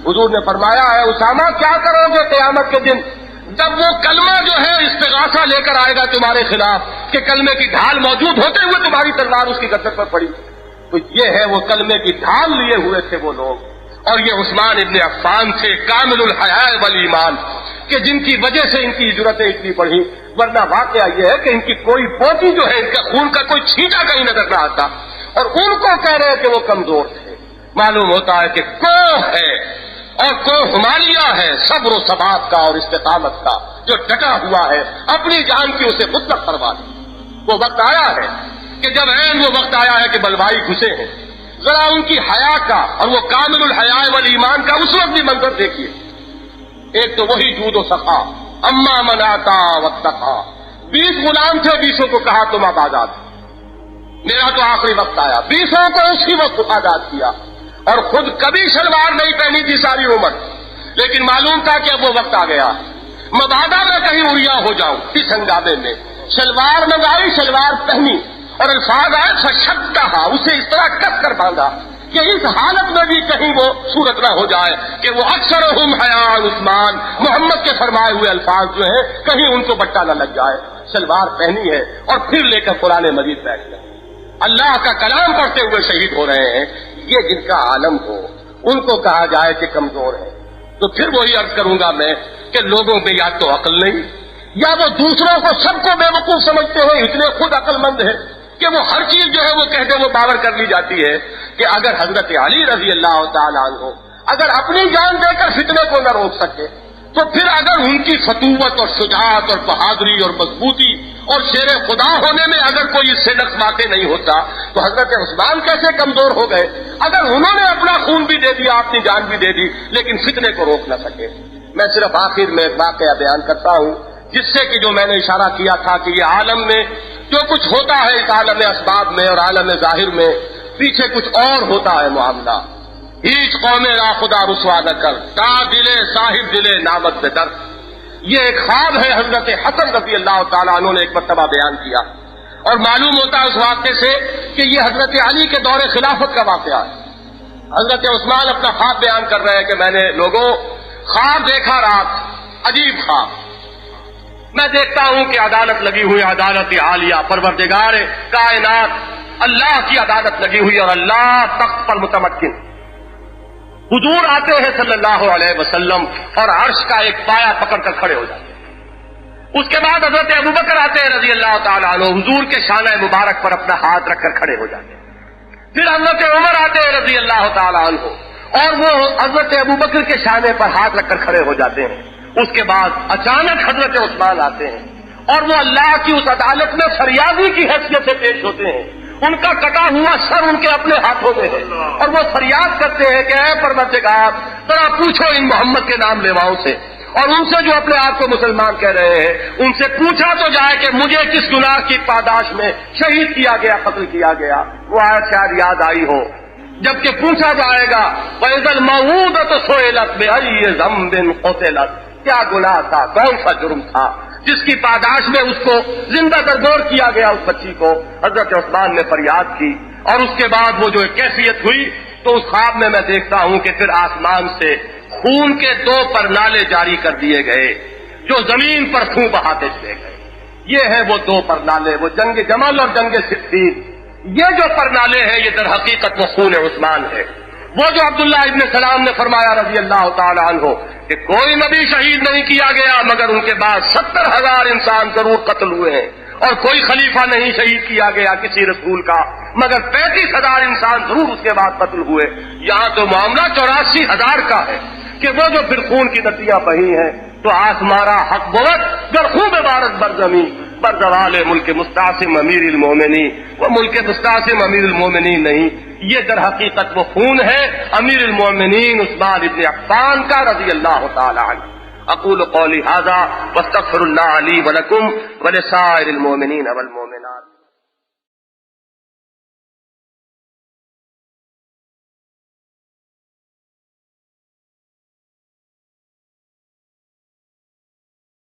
حضور نے فرمایا ہے اسامہ کیا کرو گے قیامت کے دن جب وہ کلمہ جو ہے استغاثہ لے کر آئے گا تمہارے خلاف کہ کلمے کی ڈھال موجود ہوتے ہوئے تمہاری تلوار اس کی گردن پر پڑی؟ تو یہ ہے وہ کلمے کی ڈھال لیے ہوئے تھے وہ لوگ، اور یہ عثمان ابن عفان سے کامل الحیاء والایمان کہ جن کی وجہ سے ان کی جرأتیں اتنی بڑھی، ورنہ واقعہ یہ ہے کہ ان کی کوئی پوٹی جو ہے ان کا خون کا کوئی چھینٹا کہیں نظر نہ آتا، اور ان کو کہہ رہے کہ وہ کمزور تھے۔ معلوم ہوتا ہے کہ کوہ ہے اور کوہ ہمالیہ ہے صبر و ثبات کا اور استقامت کا، جو ڈٹا ہوا ہے اپنی جان کی اسے مطلق پرواہ نہیں۔ وہ وقت آیا ہے کہ جب عین وہ وقت آیا ہے کہ بلوائی گھسے ہیں، ذرا ان کی حیا کا اور وہ کامل الحیاء والایمان کا اس وقت بھی منظر دیکھیے۔ ایک تو وہی جود و سخا، اما من آتا واتقا، 20 غلام تھے، 20 کو کہا تم اب آزاد، میرا تو آخری وقت آیا، 20 کو اسی وقت آزاد کیا، اور خود کبھی شلوار نہیں پہنی تھی ساری عمر، لیکن معلوم تھا کہ اب وہ وقت آ گیا، مبادا میں کہیں اڑیا ہو جاؤں اس ہنگامے میں، شلوار منگائی، شلوار پہنی، اور الفاظ آئے فشدھا، اسے اس طرح کس کر باندھا کہ اس حالت میں بھی کہیں وہ صورت نہ ہو جائے کہ وہ اکثرہم حیاء عثمان، محمد کے فرمائے ہوئے الفاظ جو ہیں کہیں ان کو بٹا نہ لگ جائے۔ شلوار پہنی ہے اور پھر لے کر قرآن مجید بیٹھ گئے، اللہ کا کلام پڑھتے ہوئے شہید ہو رہے ہیں۔ یہ جن کا عالم ہو ان کو کہا جائے کہ کمزور ہے، تو پھر وہی عرض کروں گا میں کہ لوگوں میں یا تو عقل نہیں، یا وہ دوسروں کو سب کو بے وقوف سمجھتے ہیں، اتنے خود عقل مند ہیں کہ وہ ہر چیز جو ہے وہ کہتے وہ باور کر لی جاتی ہے کہ اگر حضرت علی رضی اللہ تعالیٰ عنہ اگر اپنی جان دے کر فتنے کو نہ روک سکے تو پھر اگر ان کی فتوت اور شجاعت اور بہادری اور مضبوطی اور شیر خدا ہونے میں اگر کوئی اس سے نقص واقع نہیں ہوتا تو حضرت عثمان کیسے کمزور ہو گئے؟ اگر انہوں نے اپنا خون بھی دے دیا، اپنی جان بھی دے دی، لیکن فتنے کو روک نہ سکے۔ میں صرف آخر میں ایک واقعہ بیان کرتا ہوں جس سے کہ جو میں نے اشارہ کیا تھا کہ یہ عالم میں جو کچھ ہوتا ہے اس عالم اسباب میں اور عالم ظاہر میں پیچھے کچھ اور ہوتا ہے معاملہ۔ ہیچ قوم را خدا رسوا نہ کر، تا دلے صاحب دلے نامت بے در، یہ ایک خواب ہے حضرت حسن رضی اللہ تعالیٰ عنہ نے ایک مرتبہ بیان کیا، اور معلوم ہوتا ہے اس واقعے سے کہ یہ حضرت علی کے دور خلافت کا واقعہ ہے۔ حضرت عثمان اپنا خواب بیان کر رہے ہیں کہ میں نے لوگوں خواب دیکھا رات، عجیب خواب، میں دیکھتا ہوں کہ عدالت لگی ہوئی، عدالت عالیہ، پروردگار کائنات اللہ کی عدالت لگی ہوئی اور اللہ تخت پر متمکن، حضور آتے ہیں صلی اللہ علیہ وسلم اور عرش کا ایک پایا پکڑ کر کھڑے ہو جاتے ہیں۔ اس کے بعد حضرت ابوبکر آتے ہیں رضی اللہ تعالیٰ عنہ، حضور کے شانہ مبارک پر اپنا ہاتھ رکھ کر کھڑے ہو جاتے ہیں۔ پھر حضرت عمر آتے ہیں رضی اللہ تعالیٰ عنہ، اور وہ حضرت ابوبکر کے شانے پر ہاتھ رکھ کر کھڑے ہو جاتے ہیں. اس کے بعد اچانک حضرت عثمان آتے ہیں اور وہ اللہ کی اس عدالت میں فریادی کی حیثیت سے پیش ہوتے ہیں. ان کا کٹا ہوا سر ان کے اپنے ہاتھوں میں ہے اور وہ فریاد کرتے ہیں کہ اے پروردگار ذرا پوچھو ان محمد کے نام لیواؤں سے اور ان سے جو اپنے آپ کو مسلمان کہہ رہے ہیں ان سے پوچھا تو جائے کہ مجھے کس گناہ کی پاداش میں شہید کیا گیا، قتل کیا گیا. وہ آیت شاید یاد آئی ہو جبکہ پوچھا جائے گا وَإِذَا الْمَوْءُودَةُ سُئِلَتْ بِأَيِّ ذَنبٍ قُتِلَتْ، کیا گناہ تھا، کون سا جرم تھا جس کی پاداش میں اس کو زندہ درگور کیا گیا. اس بچی کو حضرت عثمان نے فریاد کی اور اس کے بعد وہ جو ایک کیفیت ہوئی تو اس خواب میں دیکھتا ہوں کہ پھر آسمان سے خون کے 2 پرنالے جاری کر دیے گئے جو زمین پر خون بہاتے چلے گئے. یہ ہیں وہ 2 پرنالے، وہ جنگ جمل اور جنگ صفین. یہ جو پرنالے ہیں یہ در حقیقت وہ خون عثمان ہے. وہ جو عبداللہ ابن سلام نے فرمایا رضی اللہ تعالی عنہ کہ کوئی نبی شہید نہیں کیا گیا مگر ان کے بعد 70,000 انسان ضرور قتل ہوئے ہیں اور کوئی خلیفہ نہیں شہید کیا گیا کسی رسول کا مگر 35,000 انسان ضرور اس کے بعد قتل ہوئے. یہاں تو معاملہ 84,000 کا ہے کہ وہ جو پھر خون کی ندیاں بہی ہیں تو آسمارا حق بوت گر خوب عبارت برزمی بردوال ملک مستعصم امیر المومنین، وہ ملک مستعصم امیر المومنین نہیں، یہ در حقیقت وہ خون ہے امیر المومنین عثمان ابن عفان کا رضی اللہ تعالی عنہ. اقول قولی ھذا واستغفر اللہ لی ولکم ولسائر المؤمنین والمؤمنات.